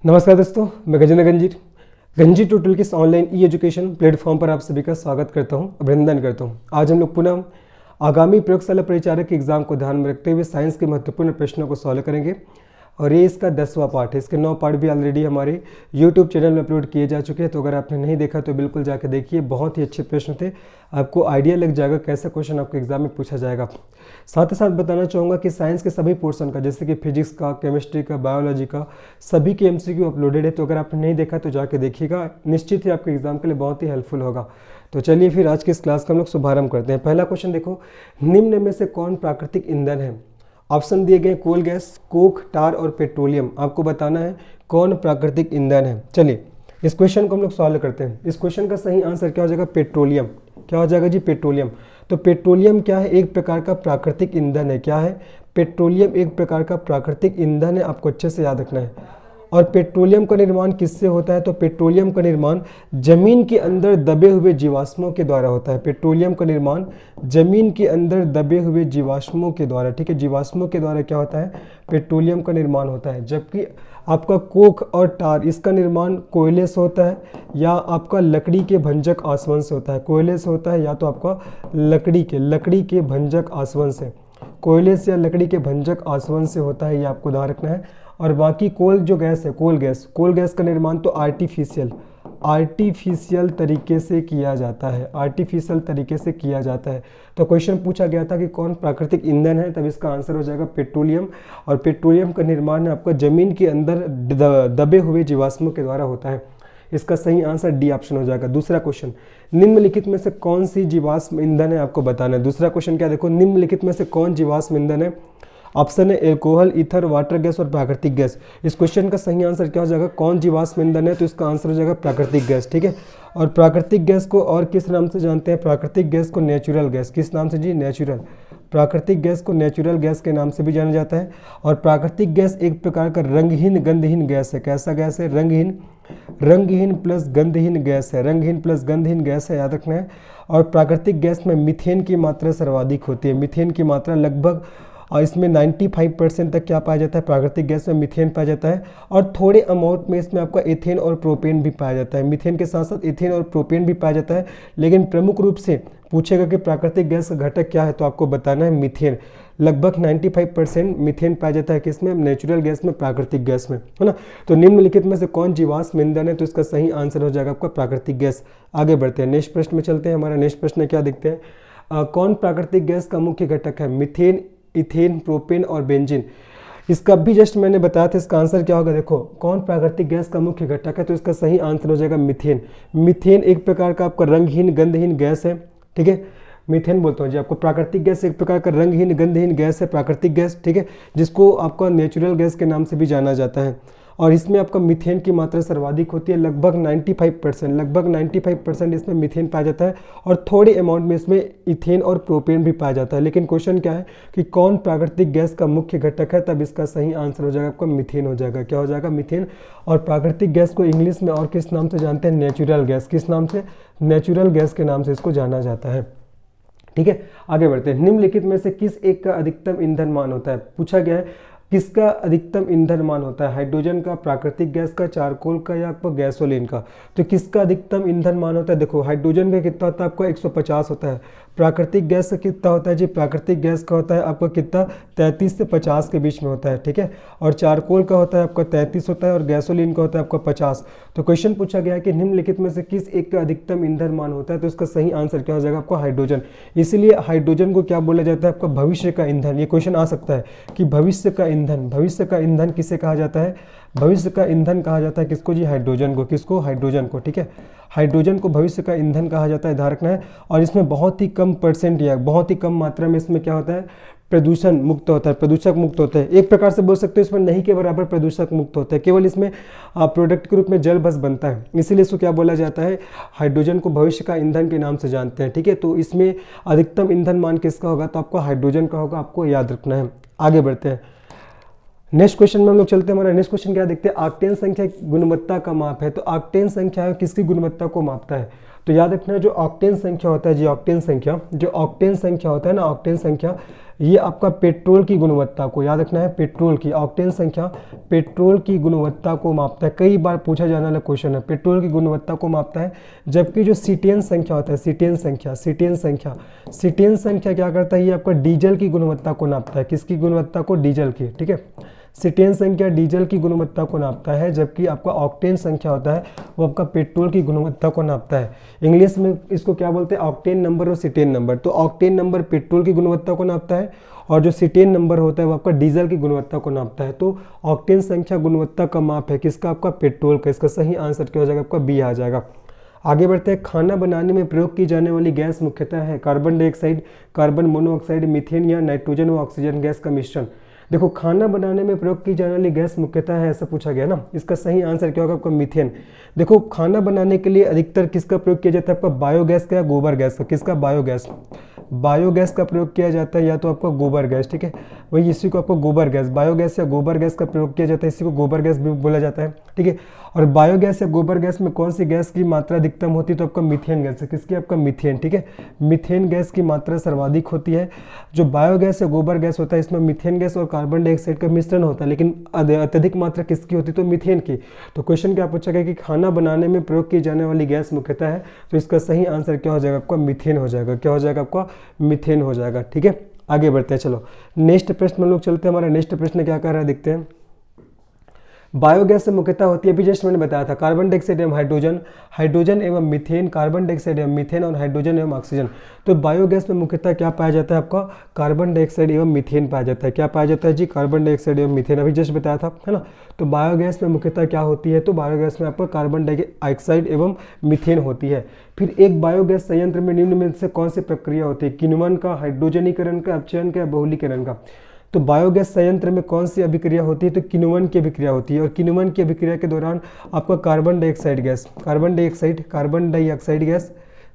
नमस्कार दोस्तों, मैं गजेंद्र गंजीर गंजीर ट्यूटोरियल के इस ऑनलाइन ई एजुकेशन प्लेटफॉर्म पर आप सभी का स्वागत करता हूं, अभिनंदन करता हूं। आज हम लोग पुनः आगामी प्रयोगशाला परिचारक के एग्जाम को ध्यान में रखते हुए साइंस के महत्वपूर्ण प्रश्नों को सॉल्व करेंगे और ये इसका 10वां पार्ट है। इसके 9 पार्ट भी ऑलरेडी हमारे यूट्यूब चैनल में अपलोड किए जा चुके हैं, तो अगर आपने नहीं देखा तो बिल्कुल जाकर देखिए। बहुत ही अच्छे प्रश्न थे, आपको आइडिया लग जाएगा कैसा क्वेश्चन आपके एग्जाम में पूछा जाएगा। साथ ही साथ बताना चाहूँगा कि साइंस के सभी पोर्शन का, जैसे कि फिजिक्स का, केमिस्ट्री का, बायोलॉजी का, सभी के MCQ अपलोडेड है, तो अगर आपने नहीं देखा तो जाके देखिएगा। निश्चित ही आपके एग्जाम के लिए बहुत ही हेल्पफुल होगा। तो चलिए फिर आज की इस क्लास का हम लोग शुभारंभ करते हैं। पहला क्वेश्चन देखो, निम्न में से कौन प्राकृतिक ईंधन है? ऑप्शन दिए गए कोल गैस, कोक, टार और पेट्रोलियम। आपको बताना है कौन प्राकृतिक ईंधन है। चलिए इस क्वेश्चन को हम लोग सॉल्व करते हैं। इस क्वेश्चन का सही आंसर क्या हो जाएगा? पेट्रोलियम। क्या हो जाएगा जी? पेट्रोलियम। तो पेट्रोलियम क्या है? एक प्रकार का प्राकृतिक ईंधन है। क्या है? पेट्रोलियम एक प्रकार का प्राकृतिक ईंधन है, आपको अच्छे से याद रखना है। और पेट्रोलियम का निर्माण किससे होता है? तो पेट्रोलियम का निर्माण जमीन के अंदर दबे हुए जीवाश्मों के द्वारा होता है। पेट्रोलियम का निर्माण जमीन के अंदर दबे हुए जीवाश्मों के द्वारा, ठीक है, जीवाश्मों के द्वारा क्या होता है? पेट्रोलियम का निर्माण होता है। जबकि आपका कोक और टार, इसका निर्माण कोयले से होता है या आपका लकड़ी के भंजक आसवन से होता है। कोयले से होता है या तो आपका लकड़ी के भंजक आसवन से, कोयले से या लकड़ी के भंजक आसवन से होता है, ये आपको ध्यान रखना है। और बाकी कोल जो गैस है, कोल गैस का निर्माण तो आर्टिफिशियल तरीके से किया जाता है। आर्टिफिशियल तरीके से किया जाता है। तो क्वेश्चन पूछा गया था कि कौन प्राकृतिक ईंधन है, तब इसका आंसर हो जाएगा पेट्रोलियम। और पेट्रोलियम का निर्माण आपका जमीन के अंदर दबे हुए जीवाश्मों के द्वारा होता है। इसका सही आंसर डी ऑप्शन हो जाएगा। दूसरा क्वेश्चन, निम्नलिखित में से कौन सी जीवाश्म ईंधन है, आपको बताना है। दूसरा क्वेश्चन क्या देखो, निम्नलिखित में से कौन जीवाश्म ईंधन है? ऑप्शन है एल्कोहल, ईथर, वाटर गैस और प्राकृतिक गैस। इस क्वेश्चन का सही आंसर क्या हो जाएगा? कौन जीवाश्म ईंधन है? तो इसका आंसर हो जाएगा प्राकृतिक गैस, ठीक है। और प्राकृतिक गैस को और किस नाम से जानते हैं? प्राकृतिक गैस को नेचुरल गैस। किस नाम से जी? नेचुरल। प्राकृतिक गैस को नेचुरल गैस के नाम से भी जाना जाता है। और प्राकृतिक गैस एक प्रकार का रंगहीन गंधहीन गैस है। कैसा गैस है? रंगहीन प्लस गंधहीन गैस है। रंगहीन प्लस गंधहीन गैस है, याद रखना है। और प्राकृतिक गैस में मीथेन की मात्रा सर्वाधिक होती है। मीथेन की मात्रा लगभग, और इसमें 95% तक क्या पाया जाता है? प्राकृतिक गैस में मीथेन पाया जाता है। और थोड़े अमाउंट में इसमें आपका एथेन और प्रोपेन भी पाया जाता है। मीथेन के साथ साथ एथेन और प्रोपेन भी पाया जाता है। लेकिन प्रमुख रूप से पूछेगा कि प्राकृतिक गैस का घटक क्या है, तो आपको बताना है मीथेन। लगभग 95% मीथेन पाया जाता है किसमें? नेचुरल गैस में, प्राकृतिक गैस में, है ना। तो निम्नलिखित में से कौन जीवाश्म ईंधन है? तो इसका सही आंसर हो जाएगा आपका प्राकृतिक गैस। आगे बढ़ते हैं, नेक्स्ट प्रश्न में चलते हैं। हमारा नेक्स्ट प्रश्न क्या देखते हैं, कौन प्राकृतिक गैस का मुख्य घटक है? मीथेन, इथेन, प्रोपेन और बेंजीन। इसका भी जस्ट मैंने बताया था, इसका आंसर क्या होगा? देखो, कौन प्राकृतिक गैस का मुख्य घटक है? तो इसका सही आंसर हो जाएगा मीथेन। मीथेन एक प्रकार का आपका रंगहीन गंधहीन गैस है, ठीक है। मीथेन बोलता हूँ जी आपको। प्राकृतिक गैस एक प्रकार का रंगहीन गंधहीन गैस है, प्राकृतिक गैस, ठीक है, जिसको आपका नेचुरल गैस के नाम से भी जाना जाता है। और इसमें आपका मीथेन की मात्रा सर्वाधिक होती है, लगभग 95% इसमें मीथेन पाया जाता है। और थोड़े अमाउंट में इसमें इथेन और प्रोपेन भी पाया जाता है। लेकिन क्वेश्चन क्या है कि कौन प्राकृतिक गैस का मुख्य घटक है? तब इसका सही आंसर हो जाएगा आपका मीथेन हो जाएगा। क्या हो जाएगा? मीथेन। और प्राकृतिक गैस को इंग्लिश में और किस नाम से जानते हैं? Natural gas. किस नाम से? नेचुरल गैस के नाम से इसको जाना जाता है, ठीक है। आगे बढ़ते हैं। निम्नलिखित में से किस एक का अधिकतम ईंधन मान होता है? पूछा गया है किसका अधिकतम ईंधन मान होता है? हाइड्रोजन का, प्राकृतिक गैस का, चारकोल का या आपको गैसोलीन का? तो किसका अधिकतम ईंधन मान होता है? देखो, हाइड्रोजन का कितना होता है आपका? 150 होता है। प्राकृतिक गैस का कितना होता है जी? प्राकृतिक गैस का होता है आपका कितना? 33 से 50 के बीच में होता है, ठीक है। और चारकोल का होता है आपका 33 होता है और गैसोलीन का होता है आपका 50। तो क्वेश्चन पूछा गया है कि निम्नलिखित में से किस एक का अधिकतम ईंधन मान होता है? तो इसका सही आंसर क्या हो जाएगा आपका? हाइड्रोजन। इसीलिए हाइड्रोजन को क्या बोला जाता है? आपका भविष्य का ईंधन। ये क्वेश्चन आ सकता है कि भविष्य का ईंधन किसे कहा जाता है? भविष्य का ईंधन कहा जाता है किसको जी? हाइड्रोजन को। किसको? हाइड्रोजन को, ठीक है। हाइड्रोजन को भविष्य का ईंधन कहा जाता है, ध्यान रखना है। और इसमें बहुत ही कम परसेंट या बहुत ही कम मात्रा में इसमें क्या होता है? प्रदूषण मुक्त होता है, प्रदूषक मुक्त होता है। एक प्रकार से बोल सकते हो इसमें नहीं के बराबर प्रदूषक मुक्त होता है। केवल इसमें प्रोडक्ट के रूप में जल बस बनता है, इसीलिए इसको क्या बोला जाता है? हाइड्रोजन को भविष्य का ईंधन के नाम से जानते हैं, ठीक है। तो इसमें अधिकतम ईंधन मान किसका होगा? तो आपको हाइड्रोजन का होगा, आपको याद रखना है। आगे बढ़ते हैं, नेक्स्ट क्वेश्चन में हम लोग चलते हैं। हमारा नेक्स्ट क्वेश्चन क्या देखते हैं? ऑक्टेन संख्या गुणवत्ता का माप है। तो ऑक्टेन संख्या किसकी गुणवत्ता को मापता है? तो याद रखना जो ऑक्टेन संख्या होता है जी, ऑक्टेन संख्या, जो ऑक्टेन संख्या होता है ना, ऑक्टेन संख्या, ये आपका पेट्रोल की गुणवत्ता को, याद रखना है पेट्रोल की, ऑक्टेन संख्या पेट्रोल की गुणवत्ता को मापता है। कई बार पूछा जाने वाला क्वेश्चन है, पेट्रोल की गुणवत्ता को मापता है। जबकि जो सीटेन संख्या होता है, सीटेन संख्या, सीटेन संख्या, सीटेन संख्या क्या करता है, ये आपका डीजल की गुणवत्ता को नापता है। किसकी गुणवत्ता को? डीजल की, ठीक है। सीटेन संख्या डीजल की गुणवत्ता को नापता है, जबकि आपका ऑक्टेन संख्या होता है वो आपका पेट्रोल की गुणवत्ता को नापता है। इंग्लिश में इसको क्या बोलते हैं? ऑक्टेन नंबर और सीटेन नंबर। तो ऑक्टेन नंबर पेट्रोल की गुणवत्ता को नापता है और जो सीटेन नंबर होता है वो आपका डीजल की गुणवत्ता को नापता है। तो ऑक्टेन संख्या गुणवत्ता का माप है किसका? आपका पेट्रोल का। इसका सही आंसर क्या हो जाएगा? आपका बी आ जाएगा। आगे बढ़ते हैं। खाना बनाने में प्रयोग की जाने वाली गैस मुख्यतः है carbon dioxide, carbon monoxide, methane या नाइट्रोजन व ऑक्सीजन गैस का मिश्रण। देखो, खाना बनाने में प्रयोग की जाने वाली गैस मुख्यतः है, ऐसा पूछा गया ना। इसका सही आंसर क्या होगा? आपका मीथेन। देखो, खाना बनाने के लिए अधिकतर किसका प्रयोग किया जाता है? आपका बायोगैस का या गोबर गैस का? किसका? बायोगैस। बायोगैस का प्रयोग किया जाता है या तो आपका गोबर गैस, ठीक है, वही इसी को आपको गोबर गैस, बायोगैस या गोबर गैस का प्रयोग किया जाता है, इसी को गोबर गैस भी बोला जाता है, ठीक है। और बायोगैस या गोबर गैस में कौन सी गैस की मात्रा अधिकतम होती है? तो आपका मीथेन गैस है। किसकी? आपका मीथेन, ठीक है। मीथेन गैस की मात्रा सर्वाधिक होती है। जो बायोगैस या गोबर गैस होता है इसमें मीथेन गैस और कार्बन डाइऑक्साइड का मिश्रण होता है, लेकिन अत्यधिक मात्रा किसकी होती है? तो मीथेन की। तो क्वेश्चन क्या पूछा गया कि खाना बनाने में प्रयोग की जाने वाली गैस मुख्यतः है, तो इसका सही आंसर क्या हो जाएगा? आपका मीथेन हो जाएगा। क्या हो जाएगा? आपका मीथेन हो जाएगा, ठीक है। आगे बढ़ते हैं, चलो नेक्स्ट प्रश्न में लोग चलते हैं। हमारा नेक्स्ट प्रश्न क्या कह रहा है, देखते हैं। बायोगैस से मुख्यतः होती है, अभी जस्ट मैंने बताया था, कार्बन डाइऑक्साइड एवं हाइड्रोजन, हाइड्रोजन एवं मीथेन, कार्बन डाइऑक्साइड एवं मीथेन और हाइड्रोजन एवं ऑक्सीजन। तो बायोगैस में मुख्यतः क्या पाया जाता है? आपका कार्बन डाइऑक्साइड एवं मीथेन पाया जाता है। क्या पाया जाता है जी? कार्बन डाइऑक्साइड एवं मीथेन, अभी जस्ट बताया था, है ना। तो बायोगैस में मुख्यतः क्या होती है? तो बायोगैस में आपका कार्बन डाइऑक्साइड एवं मीथेन होती है। फिर एक बायोगैस संयंत्र में निम्न में से कौन सी प्रक्रिया होती है? किण्वन का, हाइड्रोजनीकरण का, अपचयन का, बहुलीकरण का। तो बायोगैस संयंत्र में कौन सी अभिक्रिया होती है? तो किण्वन की अभिक्रिया होती है। और किण्वन की अभिक्रिया के दौरान आपका carbon dioxide gas, carbon dioxide gas,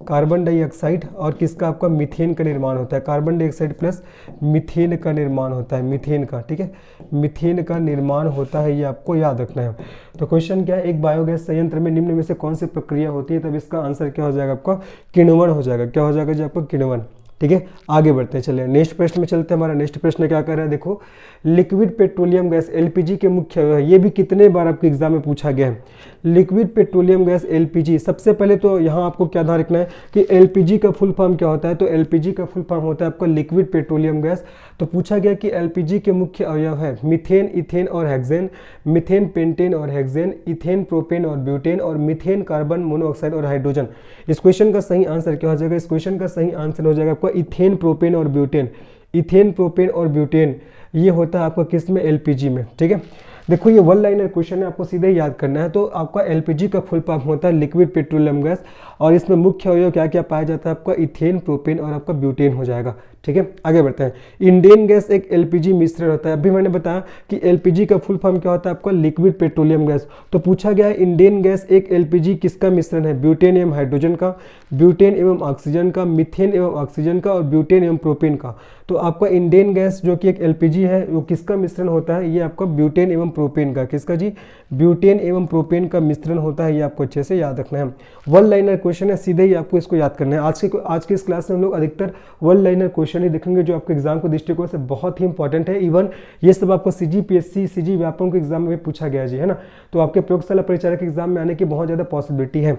carbon dioxide और किसका? आपका मीथेन का निर्माण होता है। कार्बन डाइऑक्साइड प्लस मीथेन का निर्माण होता है, मीथेन का, ठीक है, मीथेन का निर्माण होता है, ये आपको याद रखना है। तो क्वेश्चन क्या है? एक बायोगैस संयंत्र में निम्न में से कौन सी प्रक्रिया होती है? तब इसका आंसर क्या हो जाएगा? आपका किण्वन हो जाएगा। क्या हो जाएगा जी? आपका किण्वन, ठीक है। आगे बढ़ते हैं, चलिए नेक्स्ट प्रश्न में चलते हैं। हमारा नेक्स्ट प्रश्न क्या कर रहा है, देखो। लिक्विड पेट्रोलियम गैस एलपीजी के मुख्य अवयव, ये भी कितने बार आपके एग्जाम में पूछा गया है। लिक्विड पेट्रोलियम गैस एलपीजी, सबसे पहले तो यहाँ आपको क्या ध्यान रखना है कि एलपीजी का फुल फॉर्म क्या होता है? तो एलपीजी का फुल फॉर्म होता है आपका लिक्विड पेट्रोलियम गैस। तो पूछा गया कि एलपीजी के मुख्य अवयव है मीथेन, इथेन और हेक्सेन, मीथेन पेंटेन और हेक्सेन, इथेन प्रोपेन और ब्यूटेन और मीथेन कार्बन मोनोऑक्साइड और हाइड्रोजन। इस क्वेश्चन का सही आंसर क्या हो जाएगा? इस क्वेश्चन का सही आंसर हो जाएगा आपका इथेन प्रोपेन और ब्यूटेन। इथेन प्रोपेन और ब्यूटेन ये होता है आपका किस में? एलपीजी में, ठीक है। देखो, ये वन लाइनर क्वेश्चन है, आपको सीधे याद करना है। तो आपका एलपीजी का फुल फॉर्म होता है लिक्विड पेट्रोलियम गैस, और इसमें मुख्य अवयव क्या क्या पाया जाता है? आपका इथेन, प्रोपेन और आपका ब्यूटेन हो जाएगा, ठीक है। आगे बढ़ते हैं। इंडेन गैस एक एलपीजी मिश्रण होता है। अभी मैंने बताया कि एलपीजी का फुल फॉर्म क्या होता है? आपका लिक्विड पेट्रोलियम गैस। तो पूछा गया है इंडेन गैस एक एलपीजी किसका मिश्रण है? ब्यूटेन एवं हाइड्रोजन का, ब्यूटेन एवं ऑक्सीजन का, मीथेन एवं ऑक्सीजन का और ब्यूटेन एवं प्रोपेन का। तो आपका इंडेन गैस जो कि एक एलपीजी है वो किसका मिश्रण होता है? ये आपका ब्यूटेन एवं प्रोपेन का। किसका जी? ब्यूटेन एवं प्रोपेन का मिश्रण होता है, ये आपको अच्छे से याद रखना है। वन लाइनर क्वेश्चन है, सीधे ही आपको इसको याद करना है। आज की इस क्लास में हम लोग अधिकतर वन लाइनर क्वेश्चन ही देखेंगे जो आपके एग्जाम को दृष्टिकोण से बहुत ही इंपॉर्टेंट है। इवन ये सब आपको सीजीपीएससी, सीजी व्यापम के एग्जाम में भी पूछा गया जी, है ना। तो आपके प्रयोगशाला परिचालक एग्जाम में आने की बहुत ज़्यादा पॉसिबिलिटी है।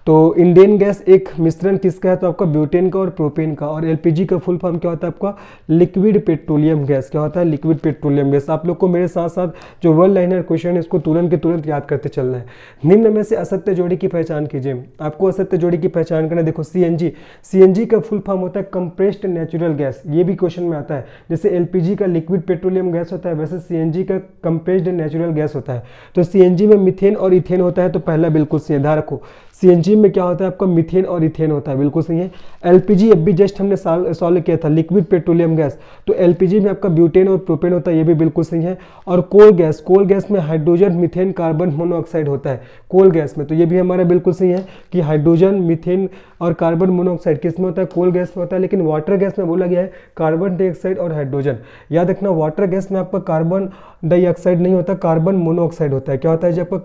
तो इंडेन गैस एक मिश्रण किसका है? तो आपका ब्यूटेन का और प्रोपेन का। और एलपीजी का फुल फॉर्म क्या होता है? आपका लिक्विड पेट्रोलियम गैस। क्या होता है? Liquid petroleum gas. आप लोग को मेरे साथ साथ जो वन लाइनर क्वेश्चन है इसको तुरंत के तुरंत याद करते चलना है। निम्न में से असत्य जोड़ी की पहचान कीजिए। आपको असत्य जोड़ी की पहचान करना है। देखो, सीएनजी, सीएनजी का फुल फॉर्म होता है कंप्रेस्ड नेचुरल गैस। ये भी क्वेश्चन में आता है। जैसे एलपीजी का लिक्विड पेट्रोलियम गैस होता है, वैसे सीएनजी का कंप्रेस्ड नेचुरल गैस होता है। तो सीएनजी में मीथेन और इथेन होता है, तो पहला बिल्कुल सही ध्यान रखो। सीएनजी में क्या होता है? आपका मीथेन और इथेन होता है, बिल्कुल सही है। एलपीजी अभी जस्ट हमने सॉल्व किया था, लिक्विड पेट्रोलियम गैस। तो एलपीजी में आपका ब्यूटेन और प्रोपेन होता है, ये भी बिल्कुल सही है। और कोल गैस, कोल गैस में हाइड्रोजन, मीथेन, कार्बन मोनोऑक्साइड होता है कोल गैस में। तो ये भी हमारा बिल्कुल सही है कि हाइड्रोजन, मीथेन और कार्बन मोनोऑक्साइड किस में होता है? कोल गैस में होता है। लेकिन वाटर गैस में बोला गया है कार्बन डाइऑक्साइड और हाइड्रोजन। याद रखना, वाटर गैस में आपका कार्बन डाइऑक्साइड नहीं होता, कार्बन मोनोऑक्साइड होता है। क्या होता है जी? आपका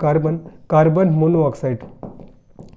carbon monoxide.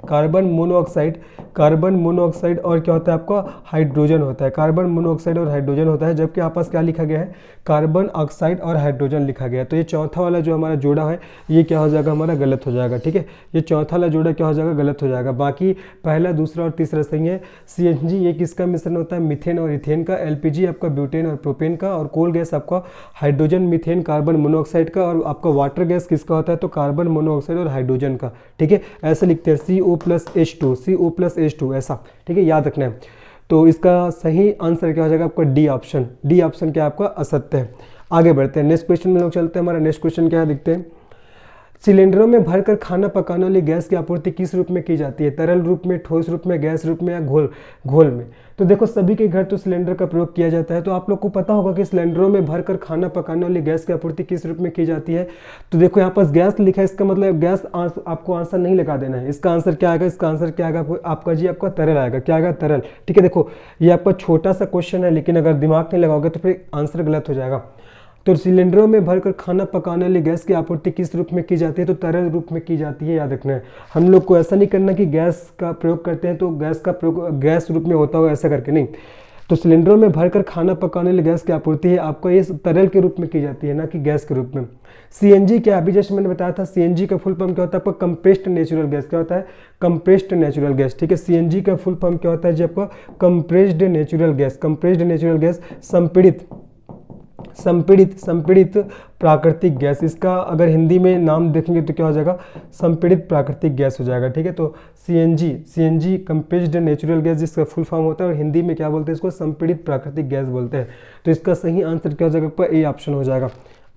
Carbon monoxide, carbon monoxide और क्या होता है आपका हाइड्रोजन होता है, कार्बन मोनोऑक्साइड और हाइड्रोजन होता है, जबकि आपस क्या लिखा गया है कार्बन ऑक्साइड और हाइड्रोजन लिखा गया है। तो ये चौथा वाला जो हमारा जोड़ा है ये क्या हो जाएगा हमारा गलत हो जाएगा, ठीक है, ये चौथा वाला जोड़ा क्या हो जाएगा गलत हो जाएगा। बाकी पहला दूसरा और तीसरा सही है। सीएनजी ये किसका मिश्रण होता है मीथेन और इथेन का, एलपीजी आपका ब्यूटेन और प्रोपेन का, और कोल गैस आपका हाइड्रोजन मीथेन कार्बन मोनोऑक्साइड का, और आपका वाटर गैस किसका होता है तो कार्बन मोनोऑक्साइड और हाइड्रोजन का, ठीक है, ऐसे लिखते हैं CO+H2 CO+H2 ऐसा, ठीक है, याद रखना है। तो इसका सही आंसर क्या हो जाएगा आपका डी ऑप्शन, डी ऑप्शन क्या आपका असत्य है। आगे बढ़ते हैं, नेक्स्ट क्वेश्चन में लोग चलते हैं। हमारा नेक्स्ट क्वेश्चन क्या है देखते हैं। सिलेंडरों में भरकर खाना पकाने वाली गैस की आपूर्ति किस रूप में की जाती है, तरल रूप में, ठोस रूप में, गैस रूप में या घोल में। तो देखो सभी के घर तो सिलेंडर का प्रयोग किया जाता है, तो आप लोग को पता होगा कि सिलेंडरों में भरकर खाना पकाने वाली गैस की आपूर्ति किस रूप में की जाती है। तो देखो यहाँ पास गैस लिखा है, इसका मतलब गैस आपको आंसर नहीं लगा देना है। इसका आंसर क्या आएगा, इसका आंसर क्या आएगा आपका जी आपका तरल आएगा, क्या आएगा तरल, ठीक है। देखो ये आपका छोटा सा क्वेश्चन है, लेकिन अगर दिमाग नहीं लगाओगे तो फिर आंसर गलत हो जाएगा। तो सिलेंडरों में भरकर खाना पकाने वाली गैस की आपूर्ति किस रूप में की जाती है तो तरल रूप में की जाती है, याद रखना है। हम लोग को ऐसा नहीं करना कि गैस का प्रयोग करते हैं तो गैस का प्रयोग गैस रूप में होता हो, ऐसा करके नहीं। तो सिलेंडरों में भरकर खाना पकाने वाली गैस की आपूर्ति है आपको ये तरल के रूप में की जाती है, ना कि गैस के रूप में। सीएनजी क्या, अभी जस्ट मैंने बताया था सीएनजी का फुल फॉर्म क्या होता है आपका कंप्रेस्ड नेचुरल गैस, क्या होता है कंप्रेस्ड नेचुरल गैस, ठीक है। सीएनजी का फुल फॉर्म क्या होता है जी आपका compressed natural gas, compressed natural gas, संपीड़ित प्राकृतिक गैस। इसका अगर हिंदी में नाम देखेंगे तो क्या हो जाएगा संपीड़ित प्राकृतिक गैस हो जाएगा, ठीक है। तो सीएनजी कंप्रेस्ड नेचुरल गैस जिसका फुल फॉर्म होता है, और हिंदी में क्या बोलते हैं इसको संपीड़ित प्राकृतिक गैस बोलते हैं। तो इसका सही आंसर क्या हो जाएगा ए ऑप्शन हो जाएगा।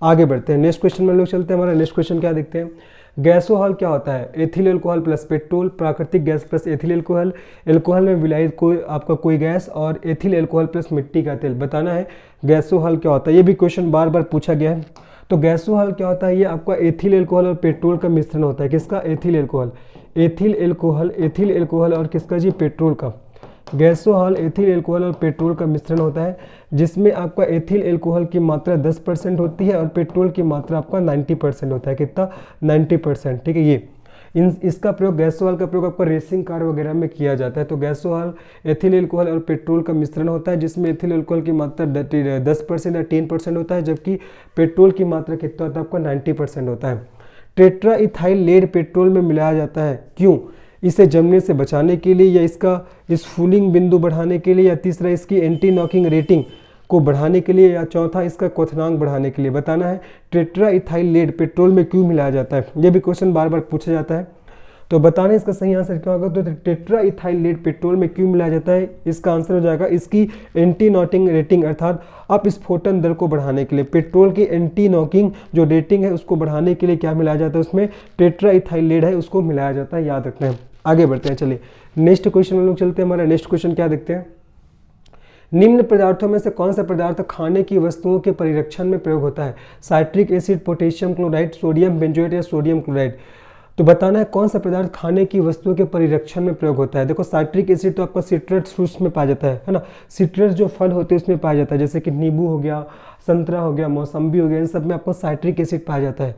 आगे बढ़ते हैं, नेक्स्ट क्वेश्चन में लोग चलते हैं। हमारा नेक्स्ट क्वेश्चन क्या देखते हैं। गैसोहॉल क्या होता है, एथिल अल्कोहल प्लस पेट्रोल, प्राकृतिक gas plus ethyl alcohol, alcohol में विलायित आपका कोई गैस, और एथिल अल्कोहल प्लस मिट्टी का तेल। बताना है गैसोहॉल क्या होता है, ये भी क्वेश्चन बार बार पूछा गया है। तो गैसोहॉल क्या होता है, ये आपका एथिल अल्कोहल और पेट्रोल का मिश्रण होता है। किसका, एथिल अल्कोहल और किसका जी पेट्रोल का। गैसोहॉल एथिल अल्कोहल और पेट्रोल का मिश्रण होता है, जिसमें आपका एथिल अल्कोहल की मात्रा 10% होती है और पेट्रोल की मात्रा आपका 90% होता है। कितना, 90%, ठीक है। ये इसका प्रयोग गैसोहॉल का प्रयोग आपका रेसिंग कार वगैरह में किया जाता है। तो गैसोहॉल एथिल अल्कोहल और पेट्रोल का मिश्रण होता है, जिसमें एथिल अल्कोहल की मात्रा 10% या 10% होता है, जबकि पेट्रोल की मात्रा कितना होता है आपका 90% होता है। टेट्रा इथाइल लेड पेट्रोल में मिलाया जाता है, क्यों, इसे जमने से बचाने के लिए, या इसका इस फूलिंग बिंदु बढ़ाने के लिए, या तीसरा इसकी एंटी नॉकिंग रेटिंग को बढ़ाने के लिए, या चौथा इसका क्वथनांक बढ़ाने के लिए। बताना है टेट्रा इथाइल लेड पेट्रोल में क्यों मिलाया जाता है, ये भी क्वेश्चन बार बार पूछा जाता है। तो बताना है इसका सही आंसर क्या होगा। तो टेट्रा इथाइल लेड पेट्रोल में क्यों मिलाया जाता है, इसका आंसर हो जाएगा इसकी एंटी नॉकिंग रेटिंग, अर्थात अपस्फोटन दर को बढ़ाने के लिए। पेट्रोल की एंटी नॉकिंग जो रेटिंग है उसको बढ़ाने के लिए क्या मिलाया जाता है, उसमें टेट्रा इथाइल लेड है उसको मिलाया जाता है, याद रखना है। आगे बढ़ते हैं, चलिए नेक्स्ट क्वेश्चन में लोग चलते हैं। हमारा नेक्स्ट क्वेश्चन क्या देखते हैं। निम्न पदार्थों में से कौन सा पदार्थ खाने की वस्तुओं के परिरक्षण में प्रयोग होता है, citric acid, potassium chloride, sodium benzoate या सोडियम क्लोराइड। तो बताना है कौन सा पदार्थ खाने की वस्तुओं के परिरक्षण में प्रयोग होता है। देखो साइट्रिक एसिड तो आपका सिट्रस फ्रूट्स में पाया जाता है ना, सिट्रस जो फल होते हैं उसमें पाया जाता है, जैसे कि नींबू हो गया, संतरा हो गया, मौसम्बी हो गया, इन सब में आपको साइट्रिक एसिड पाया जाता है।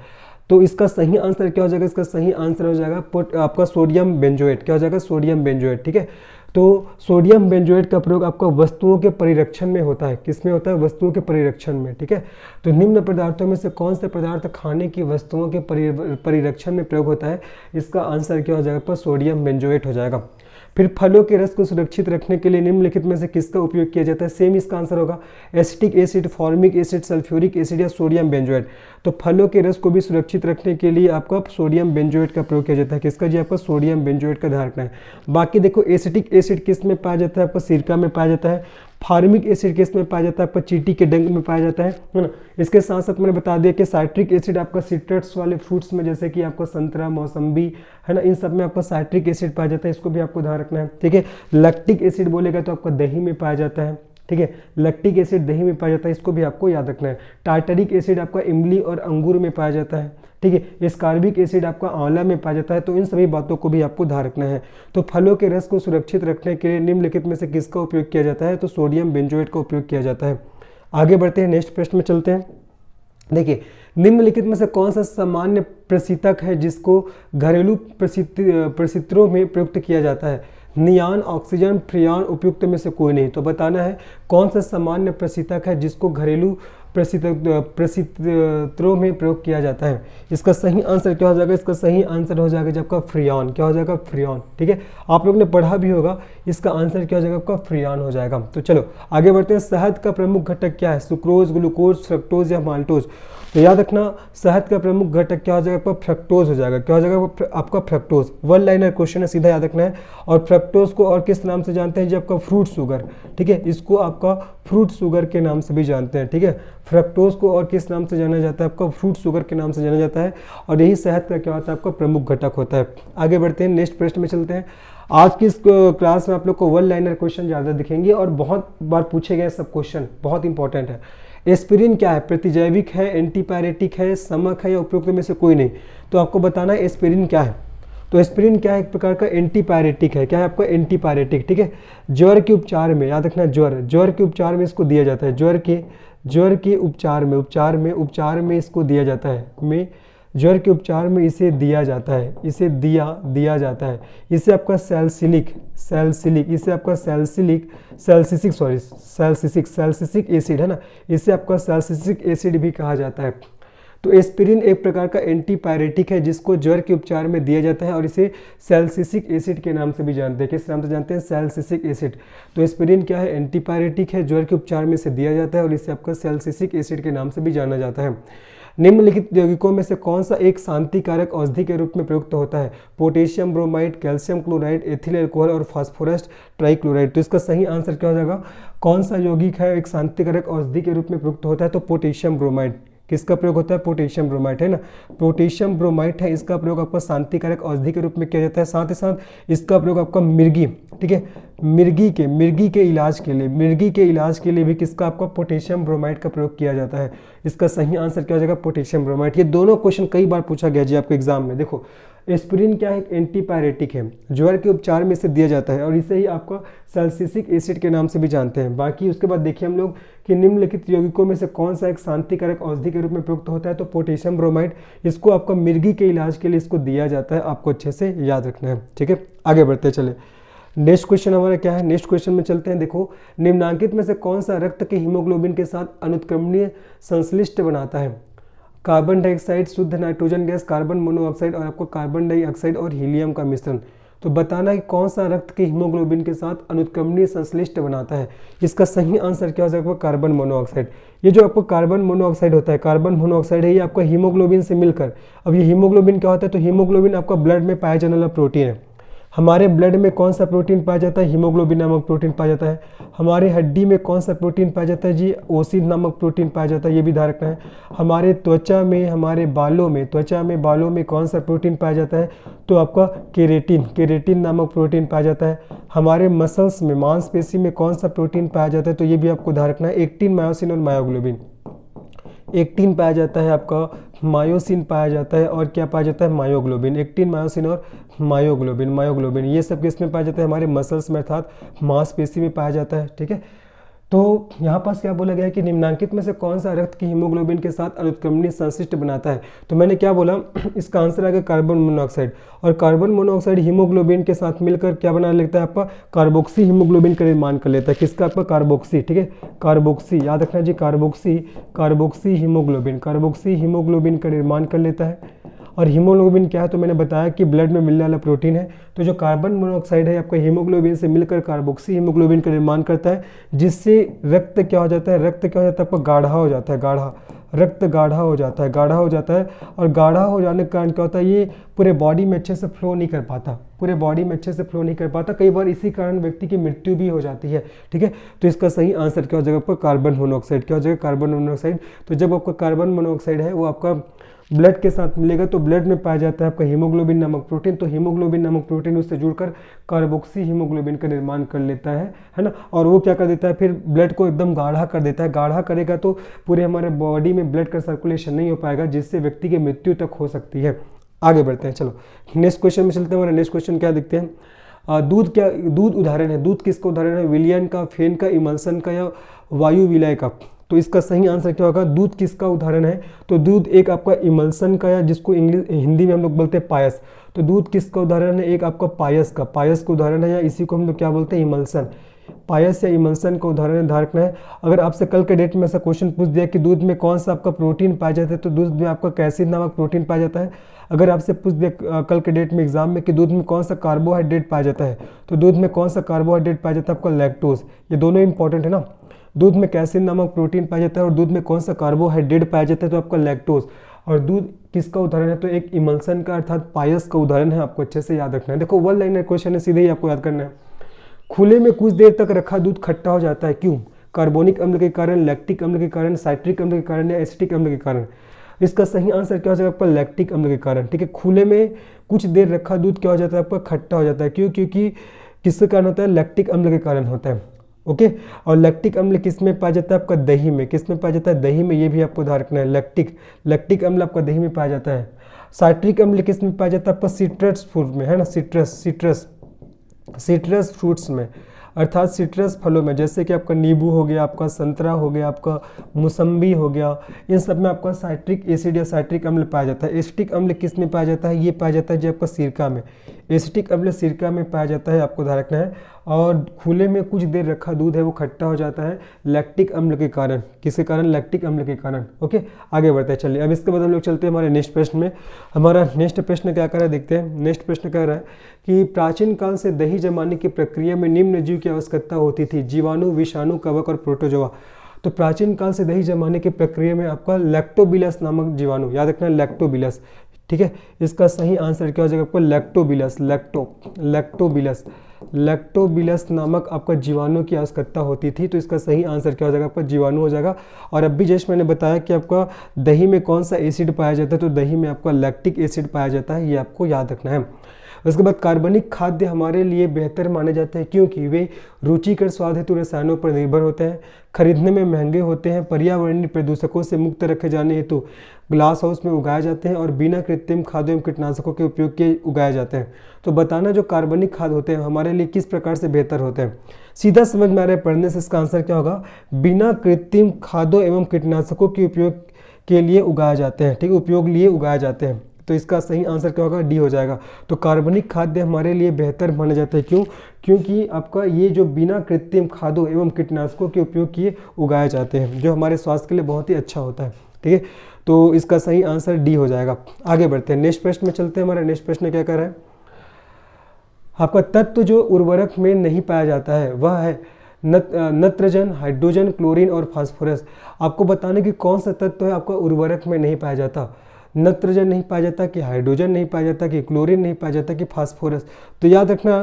तो इसका सही आंसर क्या हो जाएगा, इसका सही आंसर हो जाएगा आपका सोडियम बेंजोएट, क्या हो जाएगा सोडियम बेंजोएट, ठीक है। तो सोडियम बेंजोएट का प्रयोग आपका वस्तुओं के परिरक्षण में होता है, किसमें होता है, वस्तुओं के परिरक्षण में, ठीक है। तो निम्न पदार्थों में से कौन से पदार्थ खाने की वस्तुओं के परिरक्षण में प्रयोग होता है, इसका आंसर क्या हो जाएगा आपका सोडियम बेंजोएट हो जाएगा। फिर फलों के रस को सुरक्षित रखने के लिए निम्नलिखित में से किसका उपयोग किया जाता है, सेम इसका आंसर होगा acetic acid, formic acid, sulphuric acid या सोडियम बेंजोएट। तो फलों के रस को भी सुरक्षित रखने के लिए आपका सोडियम बेंजोएट का प्रयोग किया जाता है, किसका जी आपका सोडियम बेंजोएट का ध्यान रखना है। बाकी देखो एसिटिक एसिड किस में पाया जाता है, आपका सिरका में पाया जाता है। फार्मिक एसिड किस में पाया जाता है, आपका चींटी के डंक में पाया जाता है ना। इसके साथ साथ मैंने बता दिया कि साइट्रिक एसिड आपका सिट्रस वाले फ्रूट्स में, जैसे कि आपका संतरा, मौसम्बी है ना, इन सब में आपका साइट्रिक एसिड पाया जाता है, इसको भी आपको ध्यान रखना है, ठीक है। लैक्टिक एसिड बोलेगा तो आपका दही में पाया जाता है, ठीक है, लैक्टिक एसिड दही में पाया जाता है, इसको भी आपको याद रखना है। टार्टरिक एसिड आपका इमली और अंगूर में पाया जाता है, ठीक है। स्कार्बिक एसिड आपका आंवला में पाया जाता है। तो इन सभी बातों को भी आपको ध्यान रखना है। तो फलों के रस को सुरक्षित रखने के लिए निम्नलिखित में से किसका उपयोग किया जाता है, तो सोडियम बेंजोएट का उपयोग किया जाता है। आगे बढ़ते हैं, नेक्स्ट प्रश्न में चलते हैं। देखिए, निम्नलिखित में से कौन सा सामान्य प्रशीतक है जिसको घरेलू प्रशित्रों में प्रयुक्त किया जाता है? नियान, ऑक्सीजन, फ्रियान, उपयुक्त में से कोई नहीं। तो बताना है कौन सा सामान्य प्रशीतक है जिसको घरेलू प्रशित्रों में प्रयोग किया जाता है। इसका सही आंसर क्या हो जाएगा? इसका सही आंसर हो जाएगा आपका फ्रियान। क्या हो जाएगा? फ्रियान। ठीक है, आप लोग ने पढ़ा भी होगा, इसका आंसर क्या हो जाएगा आपका? फ्रियान हो जाएगा। तो चलो आगे बढ़ते हैं। शहद का प्रमुख घटक क्या है? सुक्रोज, ग्लूकोज, फ्रक्टोज या माल्टोज? तो याद रखना, शहद का प्रमुख घटक क्या हो जाएगा आपका? फ्रक्टोज हो जाएगा। क्या हो जाएगा आपका? फ्रक्टोज। वन लाइनर क्वेश्चन है, सीधा याद रखना है। और फ्रक्टोज को और किस नाम से जानते हैं? जो आपका फ्रूट शुगर। ठीक है, इसको आपका फ्रूट शुगर के नाम से भी जानते हैं। ठीक है, फ्रक्टोज को और किस नाम से जाना जाता है? आपका फ्रूट शुगर के नाम से जाना जाता है। और यही शहद का क्या होता है? आपका प्रमुख घटक होता है। आगे बढ़ते हैं, नेक्स्ट प्रश्न में चलते हैं। आज की इस क्लास में आप लोग को वन लाइनर क्वेश्चन ज़्यादा दिखेंगे और बहुत बार पूछे गए सब क्वेश्चन, बहुत इंपॉर्टेंट है। एस्पिरिन क्या है? प्रतिजैविक है, एंटीपायरेटिक है, समक है या उपयुक्त में से कोई नहीं? तो आपको बताना है एस्पिरिन क्या है। तो एस्पिरिन क्या है? एक प्रकार का एंटीपायरेटिक है। क्या है आपका? एंटीपायरेटिक। ठीक है, ज्वर के उपचार में, याद रखना, ज्वर के उपचार में इसको दिया जाता है। ज्वर के उपचार में इसको दिया जाता है। ज्वर के उपचार में इसे दिया जाता है, इसे दिया जाता है। इसे आपका सैलिसिलिक एसिड है ना, इसे आपका सैलिसिलिक एसिड भी कहा जाता है। तो एस्पिरिन एक प्रकार का एंटीपायरेटिक है जिसको ज्वर के उपचार में दिया जाता है और इसे सैलिसिलिक एसिड के नाम से भी जानते हैं। किस नाम से जानते हैं? Salicylic acid. तो एस्पिरिन क्या है? एंटीपायरेटिक है, ज्वर के उपचार में इसे दिया जाता है और इसे आपका सैलिसिलिक एसिड के नाम से भी जाना जाता है। निम्नलिखित यौगिकों में से कौन सा एक शांतिकारक औषधि के रूप में प्रयुक्त होता है? Potassium bromide, calcium chloride, ethyl alcohol और फास्फोरस ट्राइक्लोराइड? तो इसका सही आंसर क्या हो जाएगा? कौन सा यौगिक है एक शांतिकारक औषधि के रूप में प्रयुक्त होता है? तो पोटेशियम ब्रोमाइड। किसका प्रयोग होता है? पोटेशियम ब्रोमाइड है ना, पोटेशियम ब्रोमाइड है, इसका प्रयोग आपका शांतिकारक औषधि के रूप में किया जाता है। साथ ही साथ इसका प्रयोग आपका मिर्गी, ठीक है, मिर्गी के इलाज के लिए भी किसका? आपका पोटेशियम ब्रोमाइड का प्रयोग किया जाता है। इसका सही आंसर क्या हो जाएगा? Potassium bromide. ये दोनों क्वेश्चन कई बार पूछा गया जी आपके एग्जाम में। देखो, एस्पिरिन क्या है? एक एंटीपायरेटिक है, ज्वर के उपचार में इसे दिया जाता है और इसे ही आपका सैलिसिलिक एसिड के नाम से भी जानते हैं। बाकी उसके बाद देखिए हम लोग कि निम्नलिखित यौगिकों में से कौन सा एक शांतिकारक औषधि के रूप में प्रयुक्त होता है? तो पोटेशियम ब्रोमाइड। इसको आपका मिर्गी के इलाज के लिए इसको दिया जाता है, आपको अच्छे से याद रखना है। ठीक है, आगे बढ़ते चले। नेक्स्ट क्वेश्चन हमारा क्या है? नेक्स्ट क्वेश्चन में चलते हैं। देखो, निम्नांकित में से कौन सा रक्त के हीमोग्लोबिन के साथ अनुत्क्रमणीय संश्लिष्ट बनाता है? कार्बन डाइऑक्साइड, शुद्ध नाइट्रोजन गैस, कार्बन मोनोऑक्साइड और आपको कार्बन डाइऑक्साइड और हीलियम का मिश्रण? तो बताना है कौन सा रक्त के हीमोग्लोबिन के साथ अनुत्क्रमणीय संश्लिष्ट बनाता है। इसका सही आंसर क्या हो जाएगा? Carbon monoxide. ये जो आपको कार्बन मोनोऑक्साइड होता है, कार्बन मोनोऑक्साइड है, ये आपका हीमोग्लोबिन से मिलकर, अब ये हीमोग्लोबिन क्या होता है? तो हीमोग्लोबिन आपका ब्लड में पाया जाने वाला प्रोटीन है। हमारे ब्लड में कौन सा प्रोटीन पाया जाता है? हीमोग्लोबिन नामक प्रोटीन पाया जाता है। हमारे हड्डी में कौन सा प्रोटीन पाया जाता है जी? ओसिन नामक प्रोटीन पाया जाता है, ये भी ध्यान रखना है। हमारे त्वचा में, हमारे बालों में कौन सा प्रोटीन पाया जाता है? तो आपका केरेटिन नामक प्रोटीन पाया जाता है। हमारे मसल्स में, मांसपेशी में कौन सा प्रोटीन पाया जाता है? तो ये भी आपको ध्यान रखना है। एक्टिन, मायोसिन और मायोग्लोबिन। एक्टिन पाया जाता है, आपका मायोसिन पाया जाता है और क्या पाया जाता है? मायोग्लोबिन। एक्टिन, मायोसिन और मायोग्लोबिन ये सब किसमें पाया जाता है? हमारे मसल्स में अर्थात मांसपेशी में पाया जाता है। ठीक है, तो यहाँ पास क्या बोला गया है कि निम्नांकित में से कौन सा रक्त की हीमोग्लोबिन के साथ अनुत्क्रमणीय संश्लिष्ट बनाता है? तो मैंने क्या बोला, इसका आंसर आ गया कार्बन मोनोऑक्साइड। और कार्बन मोनोऑक्साइड हीमोग्लोबिन के साथ मिलकर क्या बना लेता है? आपका कार्बोक्सी हीमोग्लोबिन का निर्माण कर लेता है। किसका? आपका कार्बोक्सी। ठीक है, कार्बोक्सी, याद रखना जी, कार्बोक्सी हीमोग्लोबिन का निर्माण कर लेता है। और हीमोग्लोबिन क्या है? तो मैंने बताया कि ब्लड में मिलने वाला प्रोटीन है। तो जो कार्बन मोनोऑक्साइड है आपका हीमोग्लोबिन से मिलकर कार्बोक्सी हीमोग्लोबिन का निर्माण करता है, जिससे रक्त क्या हो जाता है? आपका गाढ़ा हो जाता है, रक्त गाढ़ा हो जाता है। और गाढ़ा हो जाने के कारण क्या होता है? ये पूरे बॉडी में अच्छे से फ्लो नहीं कर पाता। कई बार इसी कारण व्यक्ति की मृत्यु भी हो जाती है। ठीक है, तो इसका सही आंसर क्या हो जाएगा? आपका कार्बन मोनोऑक्साइड। क्या हो जाएगा? Carbon monoxide. तो जब आपका कार्बन मोनोऑक्साइड है वो आपका ब्लड के साथ मिलेगा तो ब्लड में पाया जाता है आपका हीमोग्लोबिन नामक प्रोटीन। तो हीमोग्लोबिन नामक प्रोटीन उससे जुड़कर कार्बोक्सी हीमोग्लोबिन का निर्माण कर लेता है ना। और वो क्या कर देता है? फिर ब्लड को एकदम गाढ़ा कर देता है। गाढ़ा करेगा तो पूरे हमारे बॉडी में ब्लड का सर्कुलेशन नहीं हो पाएगा, जिससे व्यक्ति की मृत्यु तक हो सकती है। आगे बढ़ते हैं, चलो नेक्स्ट क्वेश्चन में चलते हैं। हमारा नेक्स्ट क्वेश्चन क्या देखते हैं? दूध उदाहरण है। दूध किसका उदाहरण है? विलियन का, फेन का, इमल्सन का या वायु विलय का? तो इसका सही आंसर क्या होगा? दूध किसका उदाहरण है? तो दूध एक आपका इमल्सन का, या जिसको हिंदी में हम लोग बोलते हैं पायस। तो दूध किसका उदाहरण है? एक आपका पायस का उदाहरण है, या इसी को हम लोग क्या बोलते हैं? इमल्सन। पायस या इमल्सन का उदाहरण निर्धारक रखना है। अगर आपसे कल के डेट में ऐसा क्वेश्चन पूछ दिया कि दूध में कौन सा आपका प्रोटीन पाया जाता है, तो दूध में आपका कैसिन नामक प्रोटीन पाया जाता है। अगर आपसे पूछ दिया कल के डेट में एग्जाम में कि दूध में कौन सा कार्बोहाइड्रेट पाया जाता है, तो दूध में कौन सा कार्बोहाइड्रेट पाया जाता है? आपका लैक्टोज। ये दोनों इंपॉर्टेंट है ना। दूध में कैसिन नामक प्रोटीन पाया जाता है और दूध में कौन सा कार्बोहाइड्रेट पाया जाता है? तो आपका लैक्टोज। और दूध किसका उदाहरण है? तो एक इमल्सन का अर्थात पायस का उदाहरण है। आपको अच्छे से याद रखना है। देखो वन लाइनर क्वेश्चन है, सीधे ही आपको याद करना है। खुले में कुछ देर तक रखा दूध खट्टा हो जाता है, क्यों? कार्बोनिक अम्ल के कारण, लैक्टिक अम्ल के कारण, साइट्रिक अम्ल के कारण, या एसिटिक अम्ल के कारण। इसका सही आंसर क्या हो जाएगा आपका? लैक्टिक अम्ल के कारण। ठीक है, खुले में कुछ देर रखा दूध क्या हो जाता है आपका? खट्टा हो जाता है। क्यों? क्योंकि किसके कारण होता है? लैक्टिक अम्ल के कारण होता है। ओके, और लैक्टिक अम्ल किस में पाया जाता है? आपका दही में। किस में पाया जाता है? दही में। ये भी आपको ध्यान रखना है। लैक्टिक अम्ल आपका दही में पाया जाता है। साइट्रिक अम्ल किस में पाया जाता है? आपका सिट्रस फ्रूट में, है ना। सिट्रस फ्रूट्स में, अर्थात सिट्रस फलों में, जैसे कि आपका नींबू हो गया, आपका संतरा हो गया, आपका मौसम्बी हो गया, इन सब में आपका साइट्रिक एसिड या साइट्रिक अम्ल पाया जाता है। एसिटिक अम्ल किस में पाया जाता है? ये पाया जाता है जो आपका सिरका में। एसिटिक अम्ल सिरका में पाया जाता है, आपको ध्यान रखना है। और खुले में कुछ देर रखा दूध है वो खट्टा हो जाता है लैक्टिक अम्ल के कारण। किसके कारण? लैक्टिक अम्ल के कारण। ओके, आगे बढ़ते हैं। चलिए अब इसके बाद हम लोग चलते हैं हमारे नेक्स्ट प्रश्न में। हमारा नेक्स्ट प्रश्न क्या कर रहा है देखते हैं। नेक्स्ट प्रश्न कह रहा है कि प्राचीन काल से दही जमाने की प्रक्रिया में निम्न जीव की आवश्यकता होती थी: जीवाणु, विषाणु, कवक और प्रोटोजोआ। तो प्राचीन काल से दही जमाने की प्रक्रिया में आपका लैक्टोबिलस नामक जीवाणु, याद रखना है लैक्टोबिलस। ठीक है, इसका सही आंसर क्या हो जाएगा आपको? लैक्टोबिलस नामक आपका जीवाणु की आवश्यकता होती थी। तो इसका सही आंसर क्या हो जाएगा आपका? जीवाणु हो जाएगा। और अभी जैसे मैंने बताया कि आपका दही में कौन सा एसिड पाया जाता है, तो दही में आपका लैक्टिक एसिड पाया जाता है। ये आपको याद रखना है। उसके बाद कार्बनिक खाद्य हमारे लिए बेहतर माने जाते हैं क्योंकि वे रुचिकर स्वाद हेतु रसायनों पर निर्भर होते हैं, खरीदने में महंगे होते हैं, पर्यावरणीय प्रदूषकों से मुक्त रखे जाने हेतु ग्लास हाउस में उगाए जाते हैं और बिना कृत्रिम खाद्य एवं कीटनाशकों के उपयोग के उगाए जाते हैं। तो बताना जो कार्बनिक खाद्य होते हैं हमारे लिए किस प्रकार से बेहतर होते हैं। सीधा समझ में आ रहा है पढ़ने से, इसका आंसर क्या होगा? बिना कृत्रिम खाद्यों एवं कीटनाशकों के उपयोग के लिए उगाए जाते हैं। ठीक है, उपयोग लिए उगाए जाते हैं। तो इसका सही आंसर क्या होगा? डी हो जाएगा। तो कार्बनिक खाद्य हमारे लिए बेहतर माने जाते हैं, क्यों? क्योंकि आपका ये जो बिना कृत्रिम खाद्यों एवं कीटनाशकों के उपयोग किए उगाए जाते हैं, जो हमारे स्वास्थ्य के लिए बहुत ही अच्छा होता है। ठीक है, तो इसका सही आंसर डी हो जाएगा। आगे बढ़ते हैं, नेक्स्ट प्रश्न में चलते हैं। हमारा नेक्स्ट प्रश्न क्या कर रहा है? आपका तत्व जो उर्वरक में नहीं पाया जाता है वह है नत्रजन, हाइड्रोजन, क्लोरीन और फास्फोरस। आपको बताने कि कौन सा तत्व है आपका उर्वरक में नहीं पाया जाता। नत्रजन नहीं पाया जाता, कि हाइड्रोजन नहीं पाया जाता, कि क्लोरीन नहीं पाया जाता, कि फास्फोरस। तो याद रखना